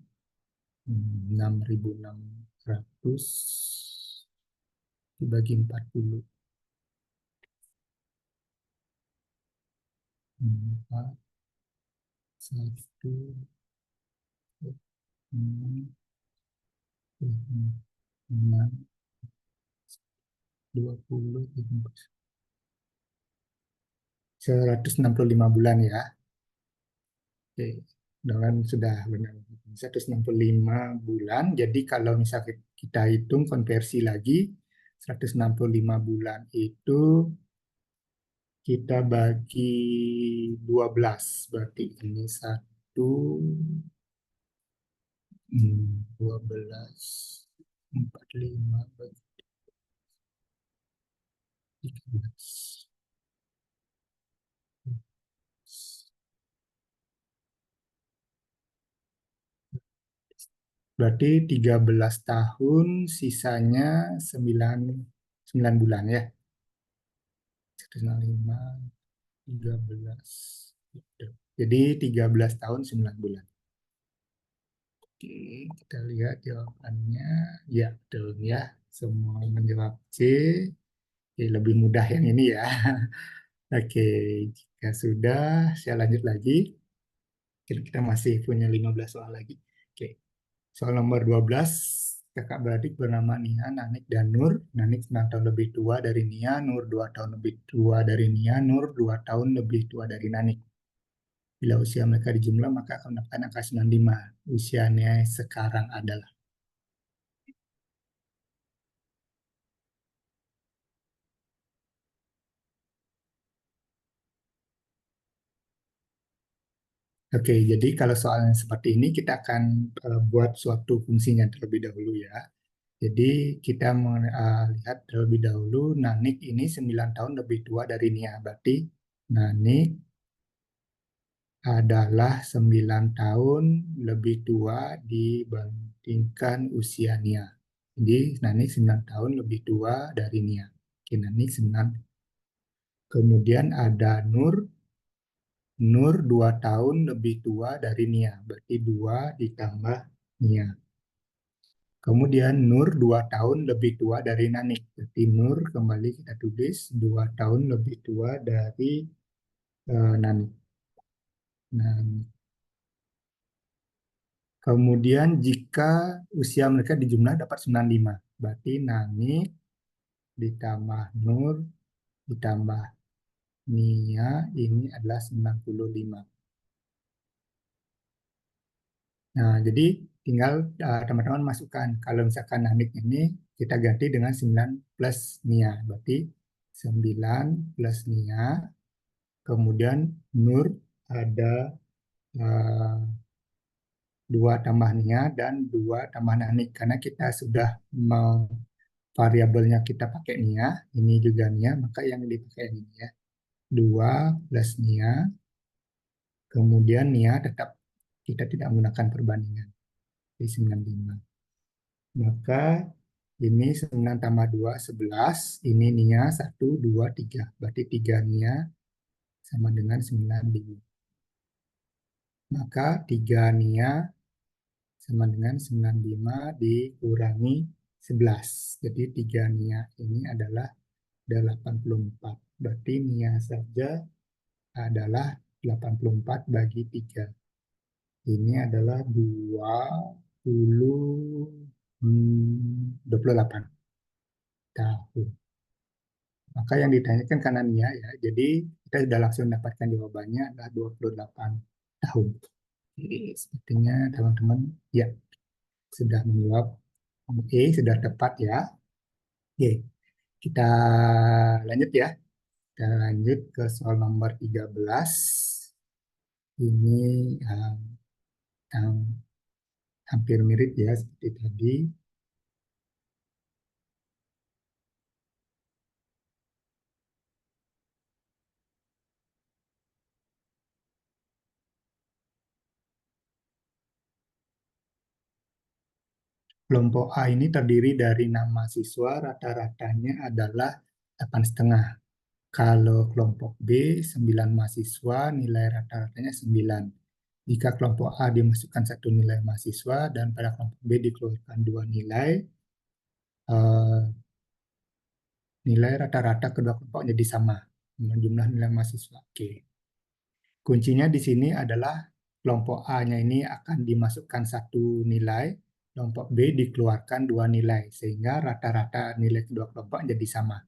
6.600 dibagi 40. 4, 1, 6, 6, 20, 165 bulan ya. Oke, dengan sudah benar 165 bulan. Jadi kalau misalnya kita hitung konversi lagi, 165 bulan itu kita bagi 12. Berarti ini 12, 45 bagi 13. Berarti 13 tahun, sisanya 9 bulan ya. 165, 13. Gitu. Jadi 13 tahun 9 bulan. Oke, kita lihat jawabannya. Ya, betul ya. Semua menjawab C. Oke, lebih mudah yang ini ya. Oke, jika sudah, saya lanjut lagi. Kita masih punya 15 soal lagi. Oke, soal nomor 12. Kakak beradik bernama Nia, Nanik, dan Nur. Nanik 9 tahun lebih tua dari Nia, Nur 2 tahun lebih tua dari Nia, Nur 2 tahun lebih tua dari Nanik. Bila usia mereka dijumlah, maka akan mendapatkan angka 95. Usianya sekarang adalah. Oke, jadi kalau soalnya seperti ini, kita akan buat suatu fungsinya terlebih dahulu ya. Jadi kita lihat terlebih dahulu, Nanik ini 9 tahun lebih tua dari Nia. Berarti Nanik adalah 9 tahun lebih tua dibandingkan usia Nia. Jadi Nanik 9 tahun lebih tua dari Nia. Oke, Nanik 9. Kemudian ada Nur. Nur 2 tahun lebih tua dari Nia. Berarti 2 ditambah Nia. Kemudian Nur 2 tahun lebih tua dari Nanik. Berarti Nur kembali kita tulis 2 tahun lebih tua dari Nanik. Nanik. Kemudian jika usia mereka dijumlah dapat 95. Berarti Nanik ditambah Nur ditambah Nia ini adalah 95. Nah, jadi tinggal teman-teman masukkan. Kalau misalkan Nanik ini kita ganti dengan 9 plus Nia. Berarti 9 plus Nia. Kemudian Nur ada 2 tambah Nia dan 2 tambah Nanik. Karena kita sudah mau variabelnya kita pakai Nia. Ini juga Nia, maka yang dipakai ini ya. 2 plus Nia. Kemudian Nia tetap kita tidak menggunakan perbandingan. Jadi 95. Maka ini 9 tambah 2, 11. Ini Nia 1, 2, 3. Berarti 3 Nia sama dengan 95. Maka 3 Nia sama dengan 95 dikurangi 11. Jadi 3 Nia ini adalah 84. Berarti Nia saja adalah 84 bagi 3. Ini adalah 28 tahun. Maka yang ditanyakan karena Nia ya, jadi kita sudah langsung mendapatkan jawabannya adalah 28 tahun. Jadi sepertinya teman-teman ya sudah menjawab sudah tepat ya. Oke, kita lanjut ya. Kita lanjut ke soal nomor 13. Ini yang hampir mirip ya seperti tadi. Kelompok A ini terdiri dari 6 mahasiswa, rata-ratanya adalah 8,5. Kalau kelompok B, 9 mahasiswa, nilai rata-ratanya 9. Jika kelompok A dimasukkan satu nilai mahasiswa dan pada kelompok B dikeluarkan dua nilai, eh, nilai rata-rata kedua kelompok jadi sama dengan jumlah nilai mahasiswa. Oke. Kuncinya di sini adalah kelompok A-nya ini akan dimasukkan satu nilai, kelompok B dikeluarkan dua nilai, sehingga rata-rata nilai kedua kelompok jadi sama.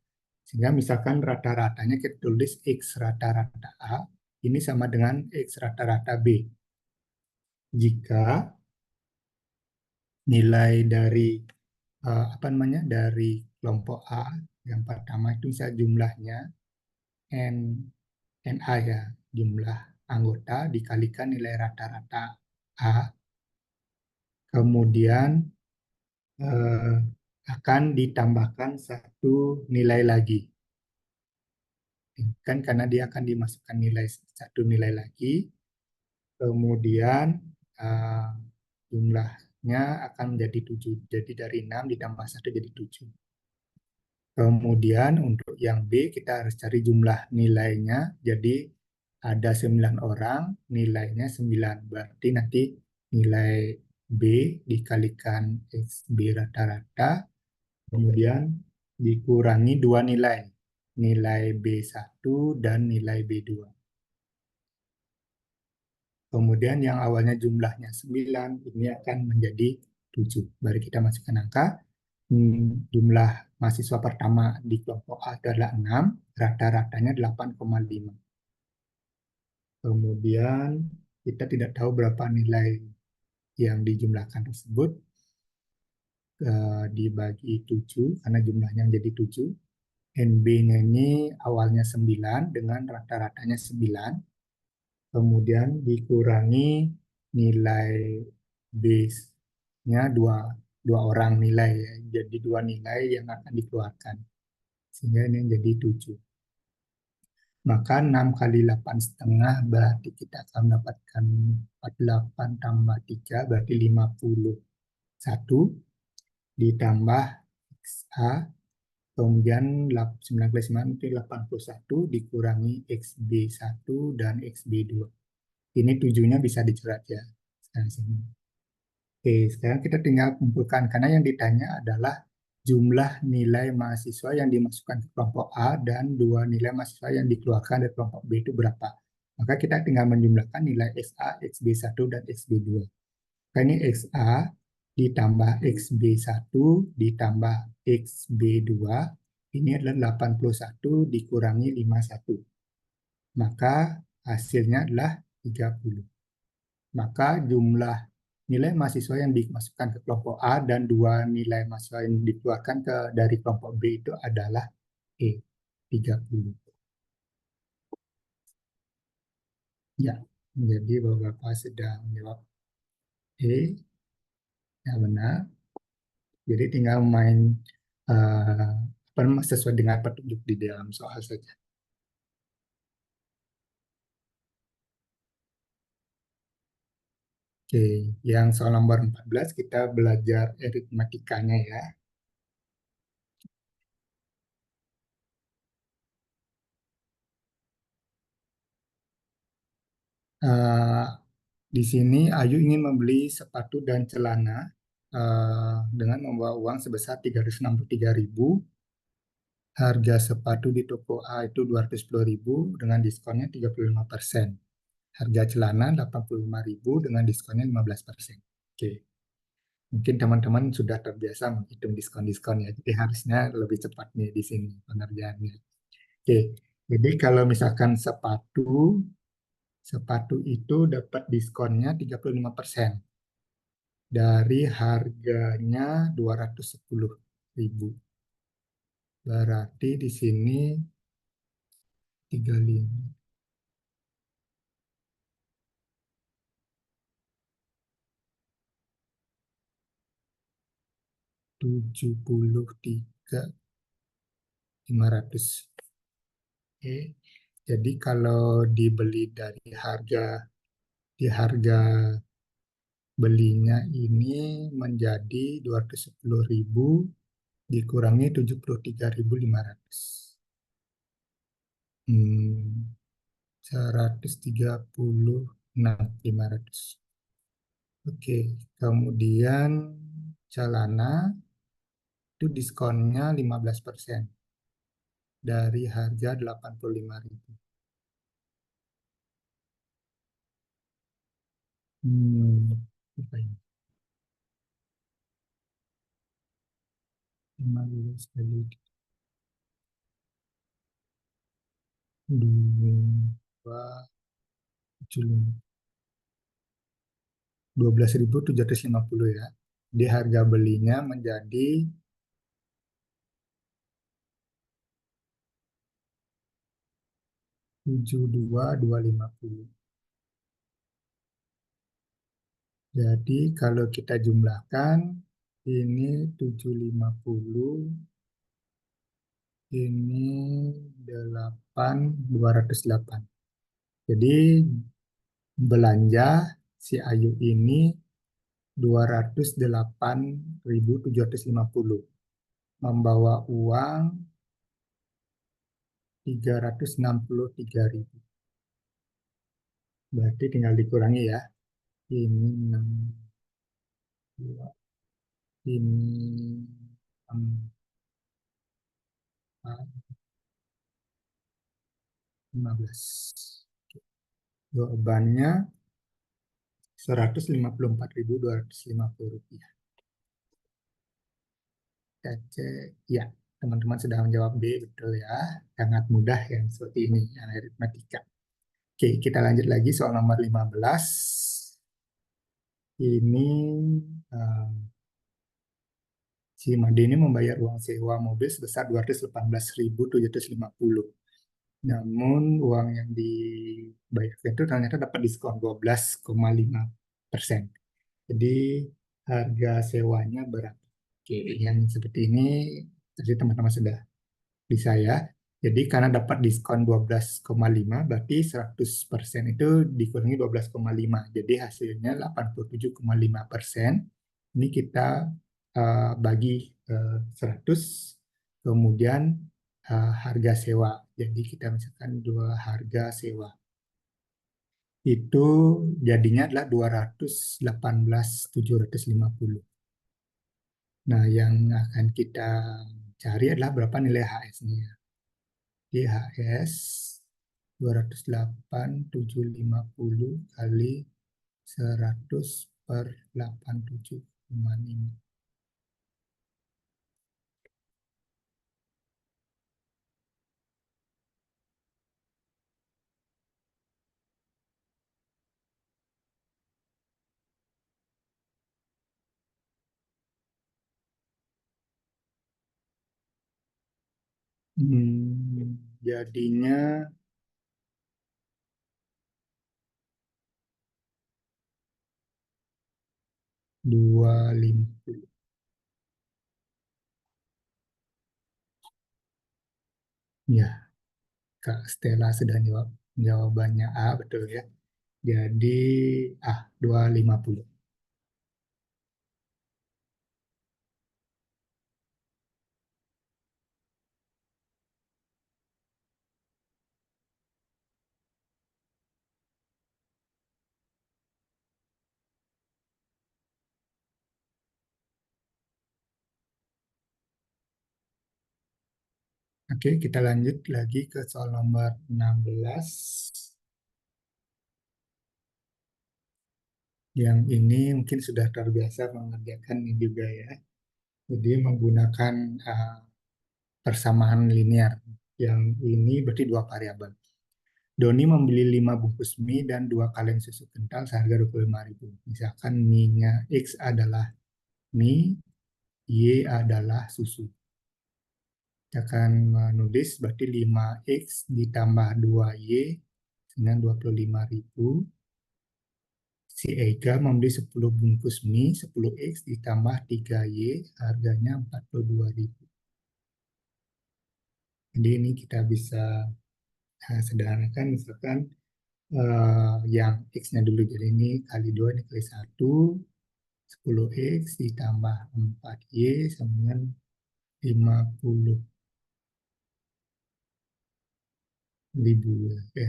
Sehingga misalkan rata-ratanya kita tulis X rata-rata A, ini sama dengan X rata-rata B. Jika nilai dari apa namanya dari kelompok A yang pertama itu misalnya jumlahnya N NA ya, jumlah anggota dikalikan nilai rata-rata A, kemudian eh, akan ditambahkan satu nilai lagi. Kan karena dia akan dimasukkan nilai satu nilai lagi, kemudian eh, jumlahnya akan menjadi 7. Jadi dari 6 ditambah satu jadi 7. Kemudian untuk yang B kita harus cari jumlah nilainya. Jadi ada 9 orang, nilainya 9. Berarti nanti nilai B dikalikan XB rata-rata, kemudian dikurangi dua nilai. Nilai B1 dan nilai B2. Kemudian yang awalnya jumlahnya 9, ini akan menjadi 7. Baru kita masukkan angka. Jumlah mahasiswa pertama di kelompok A adalah 6, rata-ratanya 8,5. Kemudian kita tidak tahu berapa nilai yang dijumlahkan tersebut, dibagi 7 karena jumlahnya menjadi 7. NB-nya ini awalnya 9 dengan rata-ratanya 9. Kemudian dikurangi nilai base-nya dua orang nilai ya. Jadi dua nilai yang akan dikeluarkan. Sehingga ini menjadi 7. Maka 6 kali 8,5 berarti kita akan mendapatkan 48 tambah 3 berarti 51 ditambah XA, kemudian 9 kali 9 itu 81 dikurangi XB1 dan XB2. Ini 7-nya bisa dicoret ya. Sekarang sini. Oke, sekarang kita tinggal kumpulkan karena yang ditanya adalah jumlah nilai mahasiswa yang dimasukkan ke kelompok A dan dua nilai mahasiswa yang dikeluarkan dari kelompok B itu berapa. Maka kita tinggal menjumlahkan nilai XA, XB1, dan XB2. Maka ini XA ditambah XB1 ditambah XB2, ini adalah 81 dikurangi 51. Maka hasilnya adalah 30. Maka jumlah nilai mahasiswa yang dimasukkan ke kelompok A dan dua nilai mahasiswa yang dikeluarkan dari kelompok B itu adalah E, 30. Ya, jadi Bapak sedang menjawab E, ya benar. Jadi tinggal main sesuai dengan petunjuk di dalam soal saja. Oke, yang soal nomor 14 kita belajar aritmatikanya ya. Eh, di sini Ayu ingin membeli sepatu dan celana dengan membawa uang sebesar 363.000. Harga sepatu di toko A itu 210.000 dengan diskonnya 35%. Harga celana 85.000 dengan diskonnya 15%. Oke. Mungkin teman-teman sudah terbiasa menghitung diskon-diskon ya. Jadi harusnya lebih cepat nih di sini pengerjaannya. Oke. Jadi kalau misalkan sepatu, sepatu itu dapat diskonnya 35% dari harganya 210.000. Berarti di sini 35, 73.500. Oke. Jadi kalau dibeli dari harga di harga belinya ini menjadi 210.000 dikurangi 73.500. 136.500. Oke, kemudian celana itu diskonnya 15% dari harga 85.000. Apa ini? 15 kali 12.750 ya. Di harga belinya menjadi 72.250. Jadi kalau kita jumlahkan ini 750, ini 8.208. Jadi belanja si Ayu ini 208.750, membawa uang 363.000. Berarti tinggal dikurangi ya. Ini 6, ini 15. Jawabannya 154.250 rupiah. Kita cek. Ya, teman-teman sudah menjawab B, betul ya. Sangat mudah yang seperti ini, yang aritmatika. Oke, kita lanjut lagi soal nomor 15. Ini eh, si Made ini membayar uang sewa mobil sebesar 218.750. Namun uang yang dibayarkan itu ternyata dapat diskon 12,5%. Jadi harga sewanya berapa? Oke, yang seperti ini tadi teman-teman sudah bisa ya. Jadi karena dapat diskon 12,5 berarti 100% itu dikurangi 12,5. Jadi hasilnya 87,5%. Ini kita bagi 100, kemudian harga sewa. Jadi kita misalkan dua harga sewa. Itu jadinya adalah 218.750. Nah, yang akan kita cari adalah berapa nilai HS-nya. Di HS 208.750 kali 100 per 87,5. Jadinya 250. Ya, Kak Stella sudah jawab. Jawabannya A, betul ya. Jadi, 250. Oke, kita lanjut lagi ke soal nomor 16. Yang ini mungkin sudah terbiasa mengerjakan ini juga ya. Jadi menggunakan persamaan linear. Yang ini berarti dua variabel. Doni membeli 5 bungkus mie dan 2 kaleng susu kental seharga 25.000. Misalkan mie-nya X adalah mie, Y adalah susu. Kita akan menulis berarti 5X ditambah 2Y dengan 25.000. Si Ega membeli 10 bungkus mie, 10X ditambah 3Y, harganya 42.000. Jadi ini kita bisa sederhanakan, misalkan yang X-nya dulu. Jadi ini kali 2 ini kali 1. 10X ditambah 4Y sama dengan 50.000 ya.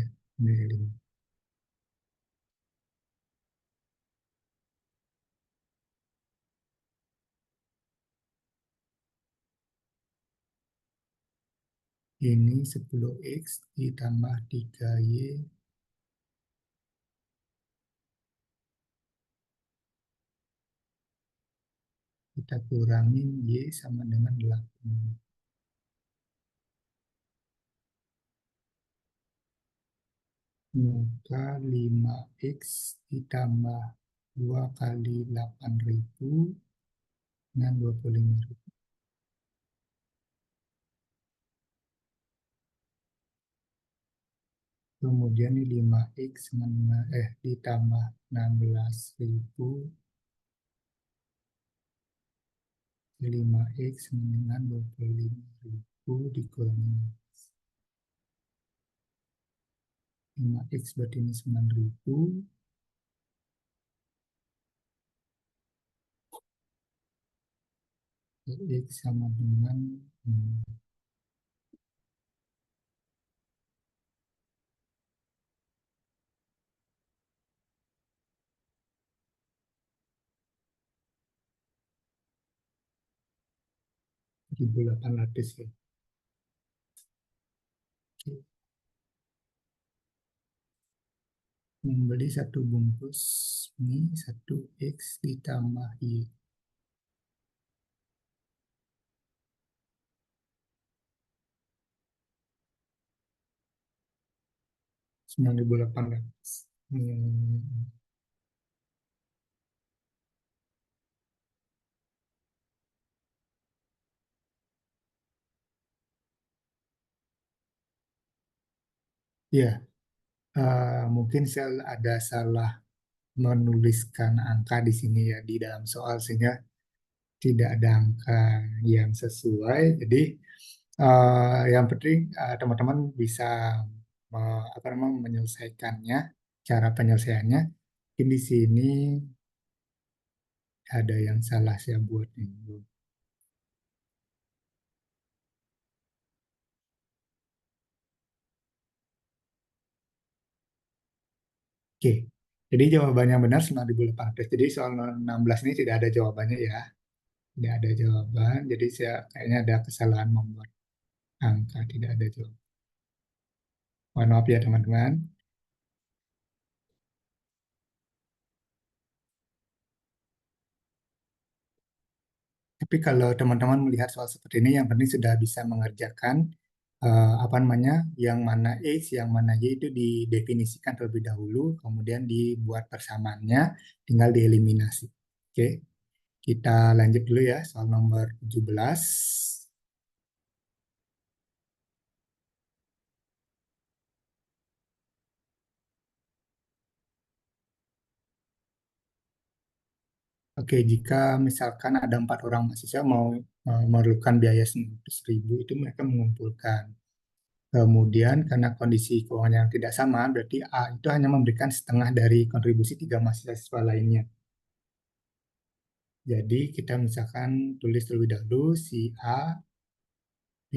Ini 10X ditambah 3Y, kita kurangin Y sama dengan 8. Maka 5X ditambah 2 kali 8.000 dengan 25.000. Kemudian ini 5X ditambah 16.000, 5X dengan 25.000 dikurangi 5X berarti ini 9.000. X sama dengan 1.800 ya. Oke. Membeli satu bungkus mie 1X ditambah Y. 9.800. Ya, mungkin saya ada salah menuliskan angka di sini ya di dalam soal sehingga tidak ada angka yang sesuai. Jadi yang penting teman-teman bisa menyelesaikannya. Cara penyelesaiannya, mungkin di sini ada yang salah saya buat ini. Oke, jadi jawabannya benar 9.800. Jadi soal 16 ini tidak ada jawabannya ya. Tidak ada jawaban. Jadi saya kayaknya ada kesalahan membuat angka, tidak ada jawaban. Mohon maaf ya teman-teman. Tapi kalau teman-teman melihat soal seperti ini, yang penting sudah bisa mengerjakan apa namanya, yang mana X, yang mana Y itu didefinisikan terlebih dahulu, kemudian dibuat persamaannya, tinggal dieliminasi. Oke, kita lanjut dulu ya soal nomor 17. Oke, jika misalkan ada 4 orang mahasiswa mau memerlukan biaya 100.000, itu mereka mengumpulkan. Kemudian karena kondisi keuangan yang tidak sama, berarti A itu hanya memberikan setengah dari kontribusi 3 mahasiswa lainnya. Jadi kita misalkan tulis terlebih dahulu si A, B,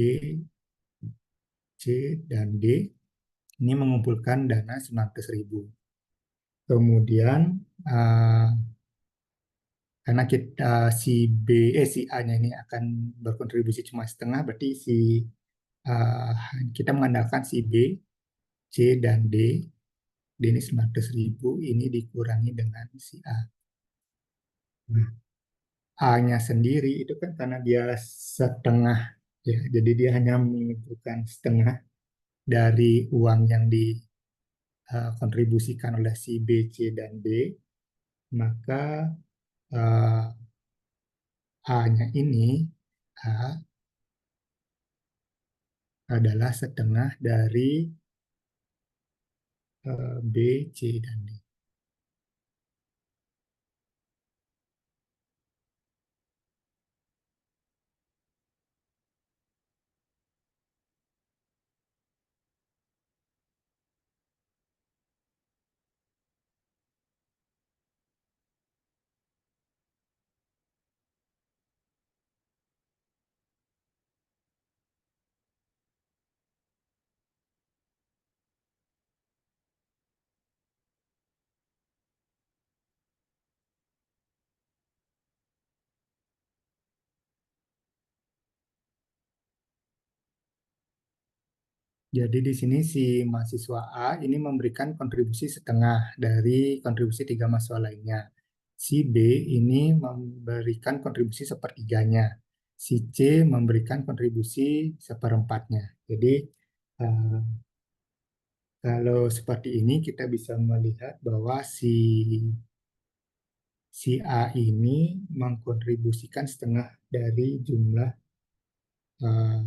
C, dan D ini mengumpulkan dana 900.000. Kemudian eh, karena kita si A-nya ini akan berkontribusi cuma setengah, berarti eh, kita mengandalkan si B, C, dan D. D ini 900.000, ini dikurangi dengan si A. Nah, A-nya sendiri itu kan karena dia setengah, ya, jadi dia hanya mengumpulkan setengah dari uang yang dikontribusikan oleh si B, C, dan D, maka eh, A-nya ini A adalah setengah dari B, C, dan D. Jadi di sini si mahasiswa A ini memberikan kontribusi setengah dari kontribusi tiga mahasiswa lainnya. Si B ini memberikan kontribusi sepertiganya. Si C memberikan kontribusi seperempatnya. Jadi eh, kalau seperti ini kita bisa melihat bahwa si A ini mengkontribusikan setengah dari jumlah eh,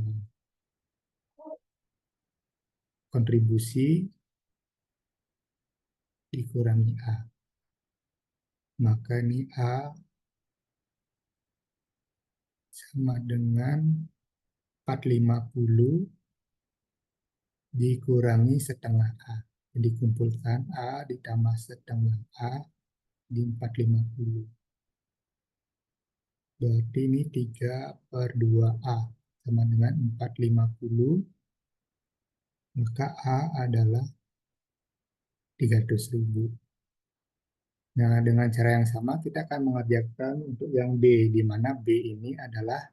kontribusi dikurangi A. Maka ini A sama dengan 450 dikurangi setengah A. Jadi kumpulkan A ditambah setengah A di 450. Berarti ini 3/2A sama dengan 450. Maka A adalah 300.000. Nah, dengan cara yang sama kita akan mengerjakan untuk yang B, di mana B ini adalah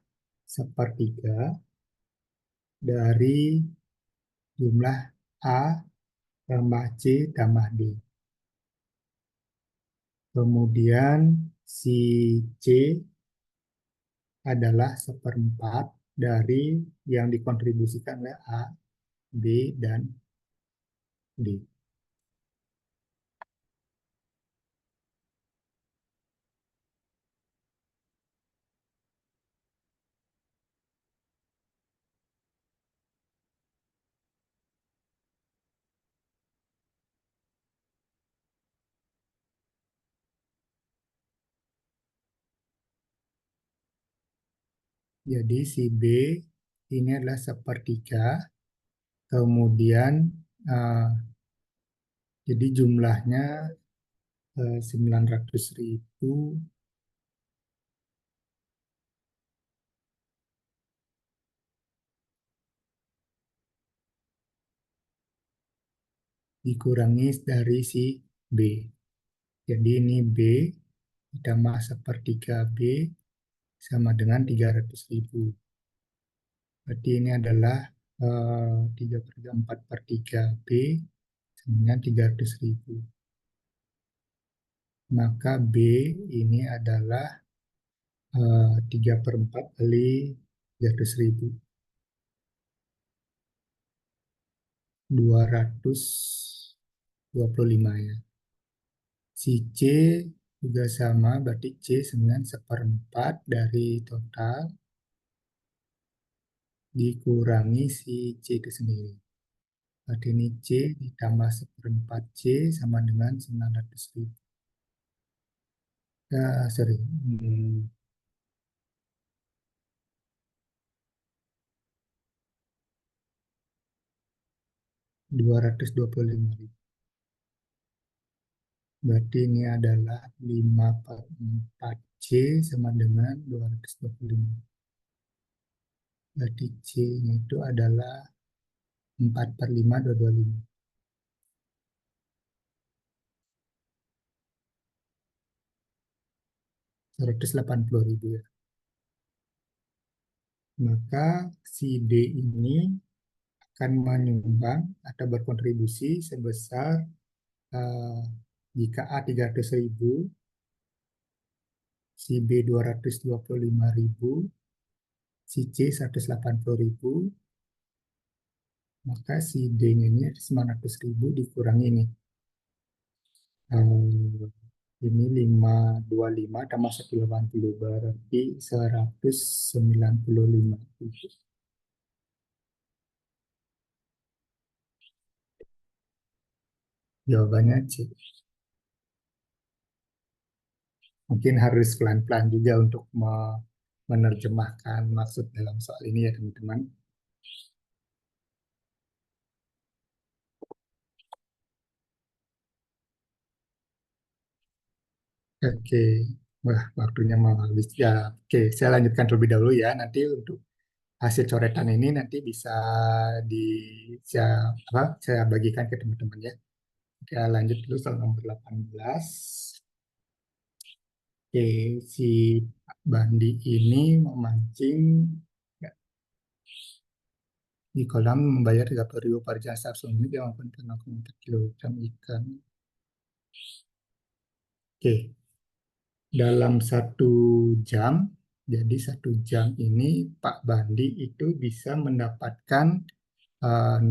sepertiga dari jumlah A tambah C tambah D. Kemudian si C adalah seperempat dari yang dikontribusikan oleh A, B, dan D. Jadi si B ini adalah sepertiga, kemudian eh, jadi jumlahnya 900.000 dikurangi dari si B. Jadi ini B ditambah sepertiga B sama dengan 300.000. Berarti ini adalah 3/4 per 3 B sama dengan 300.000. Maka B ini adalah 3/4 kali 300.000. 225 ya. Si C juga sama, berarti C dengan seperempat dari total dikurangi si C itu sendiri. Berarti ini C ditambah seperempat C sama dengan 900.000. Sorry, 225.000. Berarti ini adalah 5/4 C sama dengan 225. Berarti C-nya itu adalah 4/5, 225. 180.000 ya. Maka si D ini akan menyumbang atau berkontribusi sebesar eh, jika A 300.000, si B 225.000, si C 180.000, maka si D-nya ini 900.000 dikurangi ini. Eh, ini 525 tambah 180 berarti 195.000. Jawabannya C. Mungkin harus pelan-pelan juga untuk menerjemahkan maksud dalam soal ini ya teman-teman. Oke, wah waktunya mau habis ya. Oke, saya lanjutkan terlebih dahulu ya. Nanti untuk hasil coretan ini nanti bisa di saya, saya bagikan ke teman-teman ya. Oke, lanjut dulu soal nomor 18. Oke, si Pak Bandi ini memancing Di kolam membayar 30.000 per jam setiap 10 menit yang maupun 0,4 kilogram ikan. Oke, dalam 1 jam, jadi 1 jam ini Pak Bandi itu bisa mendapatkan 0,4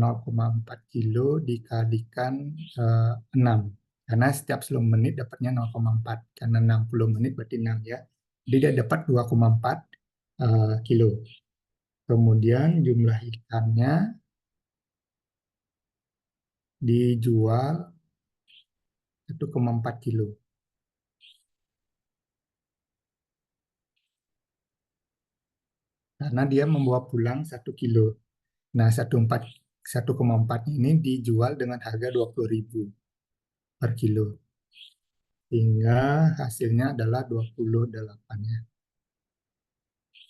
kilo dikalikan 6. Karena setiap 10 menit dapatnya 0,4. Karena 60 menit berarti 6 ya. Jadi dia dapat 2,4 kilo. Kemudian jumlah ikannya dijual 1,4 kilo. Karena dia membawa pulang 1 kilo. Nah, 1,4 ini dijual dengan harga 20.000 per kilo. Hingga hasilnya adalah 28 ya.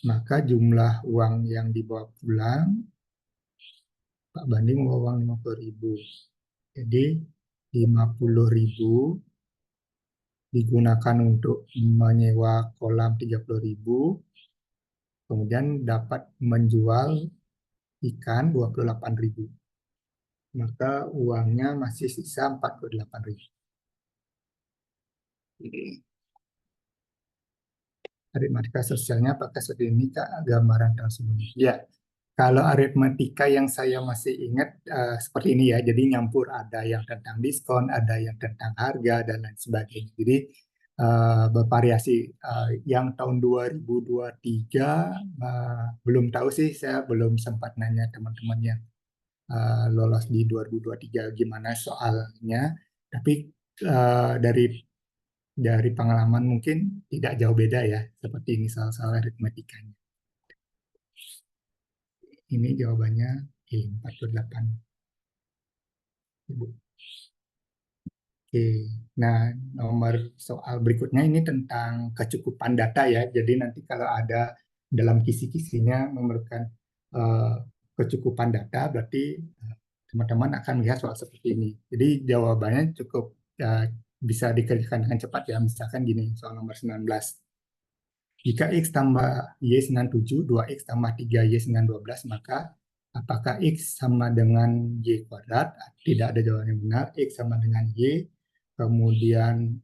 Maka jumlah uang yang dibawa pulang, Pak Bandi membawa uang 50.000. Jadi 50.000 digunakan untuk menyewa kolam 30.000, kemudian dapat menjual ikan 28.000. Maka uangnya masih sisa 48.000. Aritmatika sosialnya pakai seperti ini Kak, gambaran tersebut. Ya, kalau aritmatika yang saya masih ingat seperti ini ya, jadi nyampur ada yang tentang diskon, ada yang tentang harga dan lain sebagainya. Jadi bervariasi. Yang tahun 2023 belum tahu sih, saya belum sempat nanya teman-teman yang lolos di 2023 gimana soalnya. Tapi dari pengalaman mungkin tidak jauh beda ya, seperti ini soal-soal aritmetikanya. Ini jawabannya 48. Ibu. Oke, nah nomor soal berikutnya ini tentang kecukupan data ya. Jadi nanti kalau ada dalam kisi-kisinya memerlukan eh, kecukupan data, berarti teman-teman akan lihat soal seperti ini. Jadi jawabannya cukup bisa dikerjakan dengan cepat ya. Misalkan gini, soal nomor 19. Jika X tambah Y dengan 7, 2X tambah 3Y dengan 12, maka apakah X sama dengan Y kuadrat? Tidak ada jawaban yang benar. X sama dengan Y, kemudian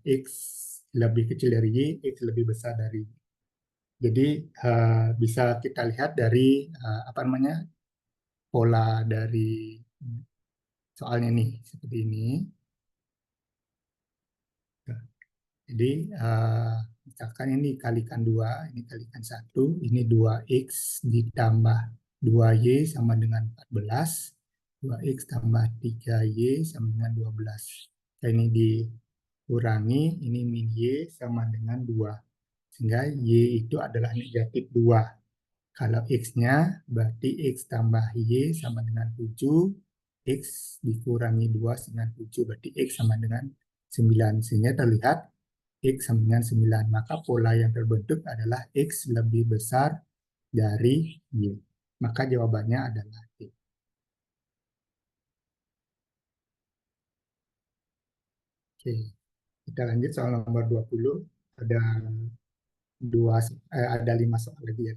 X lebih kecil dari Y, X lebih besar dari Y. Jadi bisa kita lihat dari apa namanya pola dari soalnya nih seperti ini. Jadi misalkan ini kalikan 2, ini kalikan 1, ini 2X ditambah 2Y sama dengan 14, 2X tambah 3Y sama dengan 12. Nah, ini dikurangi, ini min Y sama dengan 2. Sehingga Y itu adalah negatif 2. Kalau X-nya berarti X tambah Y sama dengan 7, X dikurangi 2 dengan 7, berarti X sama dengan 9. Sehingga terlihat X sama dengan 9. Maka pola yang terbentuk adalah X lebih besar dari Y. Maka jawabannya adalah Y. Oke, kita lanjut soal nomor 20. Ada ada 5 soal lagi ya.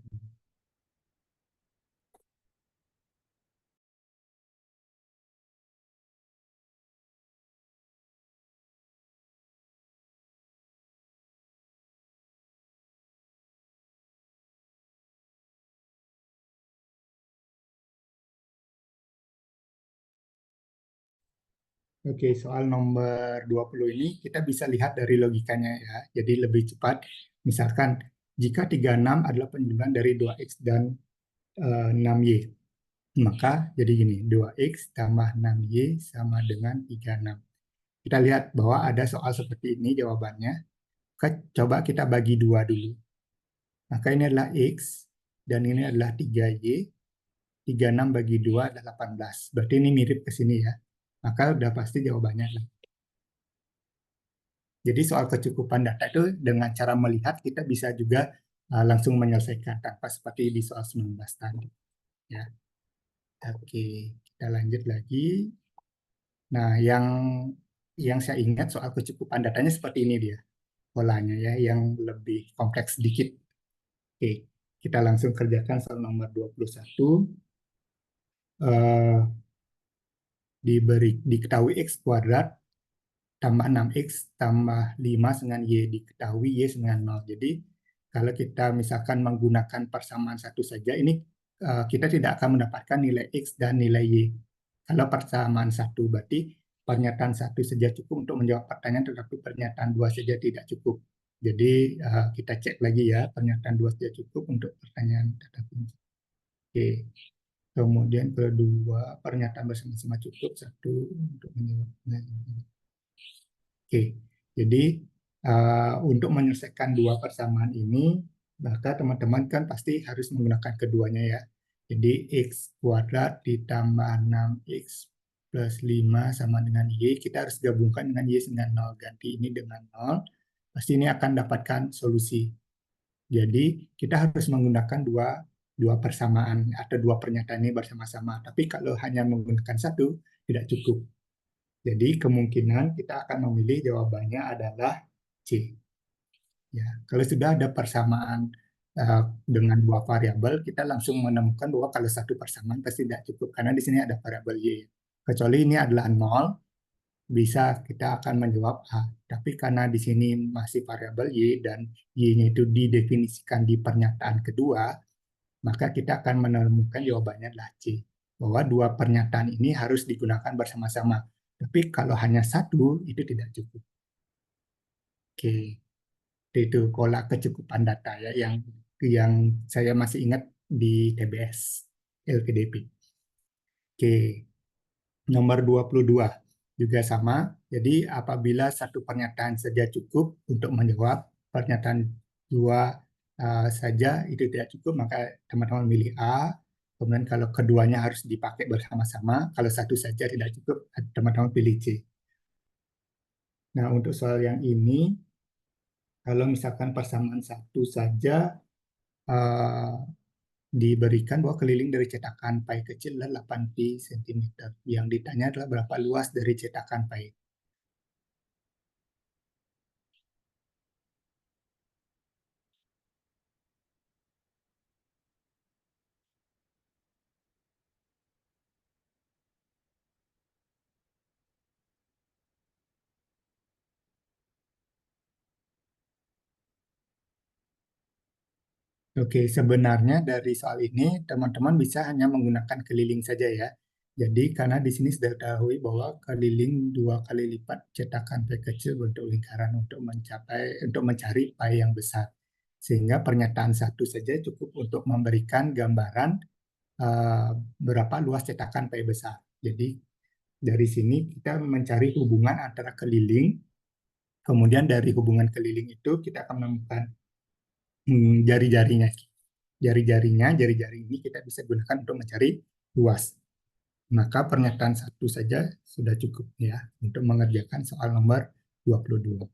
Oke, soal nomor 20 ini kita bisa lihat dari logikanya ya. Jadi lebih cepat. Misalkan jika 36 adalah penjumlahan dari 2X dan 6Y. Maka jadi gini, 2X tambah 6Y sama dengan 36. Kita lihat bahwa ada soal seperti ini jawabannya. Coba kita bagi 2 dulu. Maka ini adalah X dan ini adalah 3Y. 36 bagi 2 adalah 18. Berarti ini mirip ke sini ya. Maka udah pasti jawabannya adalah. Jadi soal kecukupan data itu dengan cara melihat kita bisa juga langsung menyelesaikan tanpa seperti di soal 19 tadi. Ya. Oke, kita lanjut lagi. Nah, yang saya ingat soal kecukupan datanya seperti ini dia polanya ya, yang lebih kompleks sedikit. Oke, kita langsung kerjakan soal nomor 21. eh, diketahui X kuadrat tambah 6X tambah 5 dengan Y, diketahui Y dengan 0. Jadi kalau kita misalkan menggunakan persamaan satu saja, ini kita tidak akan mendapatkan nilai X dan nilai Y. Kalau persamaan satu, berarti pernyataan satu saja cukup untuk menjawab pertanyaan, tetapi pernyataan dua saja tidak cukup. Jadi kita cek lagi ya, pernyataan dua saja cukup untuk pertanyaan tata kunci. Oke. Kemudian kedua, pernyataan bersama-sama cukup satu untuk menjawab. Oke, jadi untuk menyelesaikan dua persamaan ini, maka teman-teman kan pasti harus menggunakan keduanya ya. Jadi X kuadrat ditambah 6X plus 5 sama dengan Y, kita harus gabungkan dengan Y dengan 0. Ganti ini dengan 0, pasti ini akan dapatkan solusi. Jadi kita harus menggunakan dua persamaan atau dua pernyataan ini bersama-sama. Tapi kalau hanya menggunakan satu, tidak cukup. Jadi kemungkinan kita akan memilih jawabannya adalah C. Ya, kalau sudah ada persamaan dengan dua variabel, kita langsung menemukan bahwa kalau satu persamaan pasti tidak cukup karena di sini ada variabel Y. Kecuali ini adalah 0, bisa kita akan menjawab A. Tapi karena di sini masih variabel Y dan Y-nya itu didefinisikan di pernyataan kedua, maka kita akan menemukan jawabannya adalah C. Bahwa dua pernyataan ini harus digunakan bersama-sama. Tapi kalau hanya satu, itu tidak cukup. Oke, itu pola kecukupan data ya yang saya masih ingat di TBS LPDP. Oke, nomor 22 juga sama. Jadi apabila satu pernyataan saja cukup untuk menjawab, pernyataan dua saja itu tidak cukup, maka teman-teman pilih A. Kemudian kalau keduanya harus dipakai bersama-sama, kalau satu saja tidak cukup, teman-teman pilih C. Nah, untuk soal yang ini, kalau misalkan persamaan satu saja eh, diberikan bahwa keliling dari cetakan pi kecil adalah 8 pi cm. Yang ditanya adalah berapa luas dari cetakan pi. Oke, sebenarnya dari soal ini teman-teman bisa hanya menggunakan keliling saja ya. Jadi karena di sini sudah diketahui bahwa keliling dua kali lipat cetakan pi kecil bentuk lingkaran untuk mencari pi yang besar. Sehingga pernyataan satu saja cukup untuk memberikan gambaran eh, berapa luas cetakan pi besar. Jadi dari sini kita mencari hubungan antara keliling, kemudian dari hubungan keliling itu kita akan menemukan jari-jarinya. Jari-jari ini kita bisa gunakan untuk mencari luas. Maka pernyataan satu saja sudah cukup ya untuk mengerjakan soal nomor 22.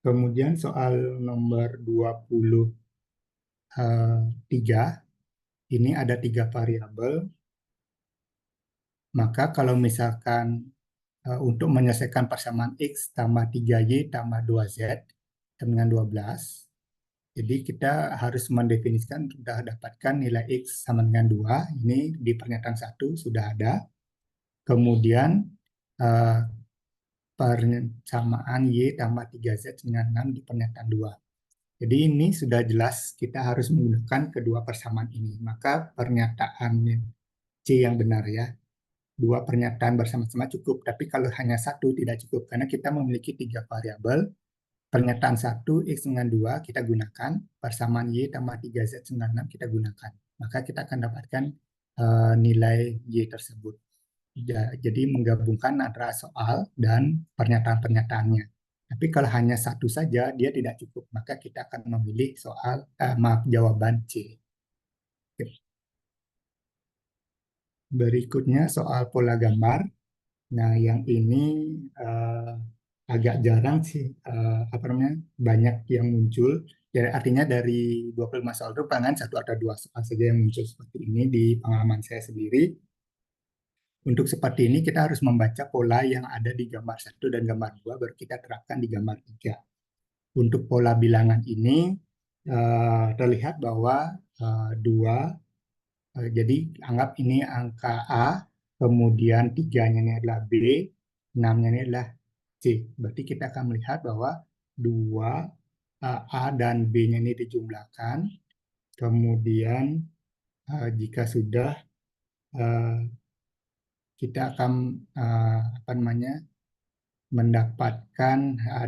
Kemudian soal nomor 23, ini ada tiga variabel. Maka kalau misalkan untuk menyelesaikan persamaan X tambah 3Y tambah 2Z dengan 12, jadi kita harus mendefinisikan sudah dapatkan nilai X sama dengan 2. Ini di pernyataan satu sudah ada. Kemudian eh, persamaan Y tambah 3Z dengan 6 di pernyataan 2. Jadi ini sudah jelas kita harus menggunakan kedua persamaan ini. Maka pernyataan C yang benar ya. Dua pernyataan bersama-sama cukup. Tapi kalau hanya satu tidak cukup karena kita memiliki tiga variabel. Pernyataan satu X dengan 2 kita gunakan, persamaan Y tambah 3Z dengan 6 kita gunakan. Maka kita akan dapatkan nilai Y tersebut. Jadi menggabungkan antara soal dan pernyataan-pernyataannya. Tapi kalau hanya satu saja, dia tidak cukup. Maka kita akan memilih jawaban C. Berikutnya soal pola gambar. Nah, yang ini agak jarang sih apa namanya banyak yang muncul. Jadi artinya dari 25 soal itu palingan satu atau dua soal saja yang muncul seperti ini di pengalaman saya sendiri. Untuk seperti ini kita harus membaca pola yang ada di gambar satu dan gambar dua baru kita terapkan di gambar tiga. Untuk pola bilangan ini terlihat bahwa 2, jadi anggap ini angka A, kemudian 3-nya ini adalah B, 6-nya ini adalah C. Berarti kita akan melihat bahwa 2 A dan B-nya ini dijumlahkan, kemudian jika sudah, eh, kita akan apa namanya, mendapatkan,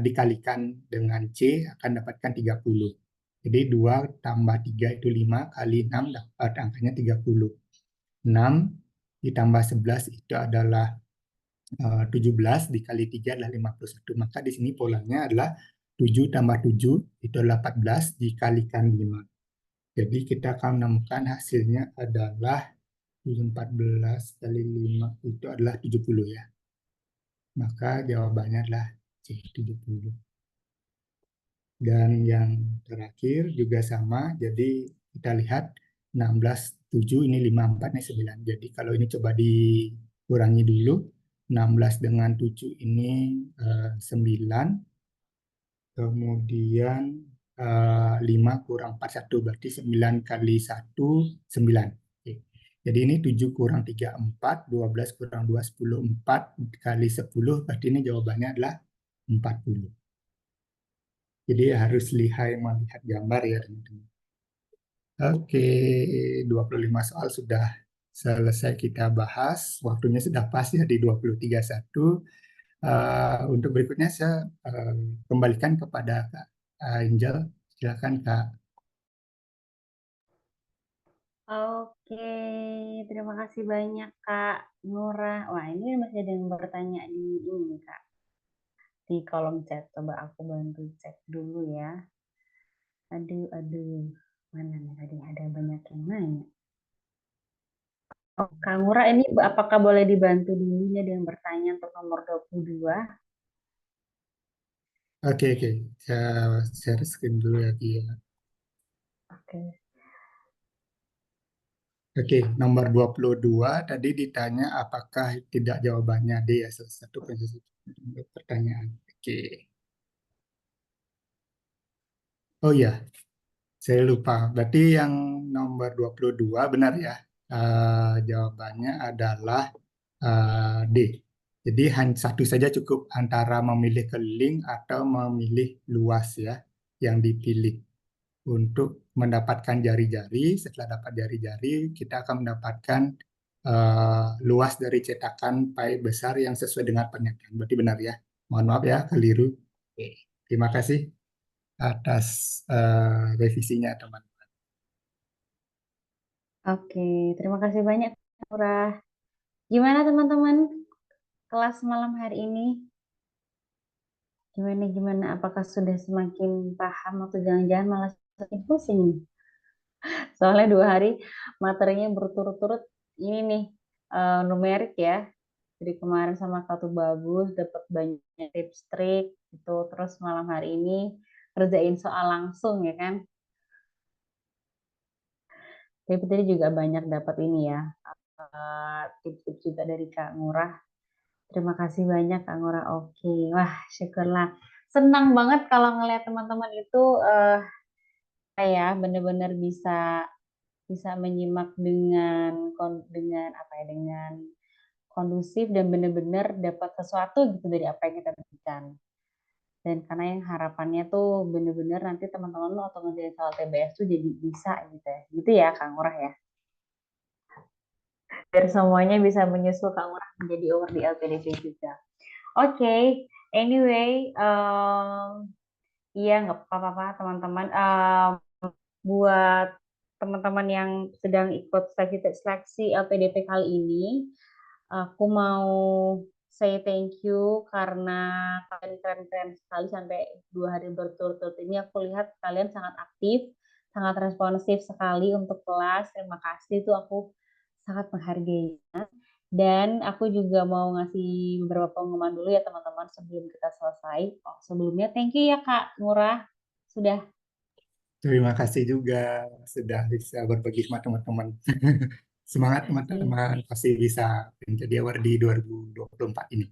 dikalikan dengan C akan dapatkan 30. Jadi 2 tambah 3 itu 5, kali 6 dapat angkanya 30. 6 ditambah 11 itu adalah 17, dikali 3 adalah 51. Maka di sini polanya adalah 7 tambah 7 itu adalah 14 dikalikan 5. Jadi kita akan menemukan hasilnya adalah 14 kali 5 itu adalah 70 ya. Maka jawabannya adalah C, 70. Dan yang terakhir juga sama, jadi kita lihat 16, 7, ini 5, 4, ini 9. Jadi kalau ini coba dikurangi dulu, 16 dengan 7 ini 9, kemudian 5 kurang 4, 1, berarti 9 kali 1, 9. Oke. Jadi ini 7 kurang 3, 4, 12 kurang 2, 10, 4 kali 10, berarti ini jawabannya adalah 40. Jadi harus lihai melihat gambar ya teman-teman. Oke, 25 soal sudah selesai kita bahas. Waktunya sudah pas ya di 20.31. Untuk berikutnya saya kembalikan kepada Kak Angel. Silakan Kak. Oke, terima kasih banyak Kak Nurah. Wah, ini masih ada yang bertanya di ini Kak. Di kolom chat, coba aku bantu cek dulu ya. Aduh. Mana nih tadi ada banyak yang nanya. Oh, Kak Nurah ini apakah boleh dibantu dulu ya ada yang bertanya untuk nomor 22? Oke, oke. Saya share screen dulu ya, Ki, ya. Oke. Oke, nomor 22 tadi ditanya apakah tidak jawabannya D ya, salah satu pertanyaan. Oke. Oh iya, saya lupa. Berarti yang nomor 22 benar ya. Jawabannya adalah D. Jadi hanya satu saja cukup antara memilih keliling atau memilih luas ya yang dipilih. Untuk mendapatkan jari-jari, setelah dapat jari-jari, kita akan mendapatkan luas dari cetakan pai besar yang sesuai dengan pernyataan. Berarti benar ya. Mohon maaf ya, keliru. Oke. Terima kasih atas revisinya, teman. Oke, terima kasih banyak Kak Nurah. Gimana teman-teman kelas malam hari ini? Gimana? Apakah sudah semakin paham atau jangan-jangan malah semakin pusing nih? Soalnya 2 hari materinya berturut-turut ini nih numerik ya. Jadi kemarin sama Kak tuh bagus, dapat banyak tips trik itu. Terus malam hari ini kerjain soal langsung ya kan. Tapi tadi juga banyak dapat ini ya tips-tips juga dari Kak Ngurah. Terima kasih banyak Kak Ngurah. Oke, wah syukurlah. Senang banget kalau ngelihat teman-teman itu ya benar-benar bisa bisa menyimak dengan apa ya dengan kondusif dan benar-benar dapat sesuatu gitu dari apa yang kita berikan. Dan karena yang harapannya tuh benar-benar nanti teman-teman lo atau ngerjain soal TBS tuh jadi bisa gitu ya. Gitu ya Kang Ngurah ya. Dan semuanya bisa menyusul Kang Ngurah menjadi over di LPDP juga. Oke, anyway, iya nggak apa-apa teman-teman. Buat teman-teman yang sedang ikut seleksi LPDP kali ini, aku mau say thank you karena kalian keren-keren sekali sampai 2 hari berturut-turut ini. Aku lihat kalian sangat aktif, sangat responsif sekali untuk kelas. Terima kasih, itu aku sangat menghargainya. Dan aku juga mau ngasih beberapa pengumuman dulu ya teman-teman sebelum kita selesai. Oh, sebelumnya thank you ya Kak Ngurah sudah. Terima kasih juga sudah bisa berbagi sama teman-teman. Semangat teman-teman, pasti bisa menjadi award di 2024 ini.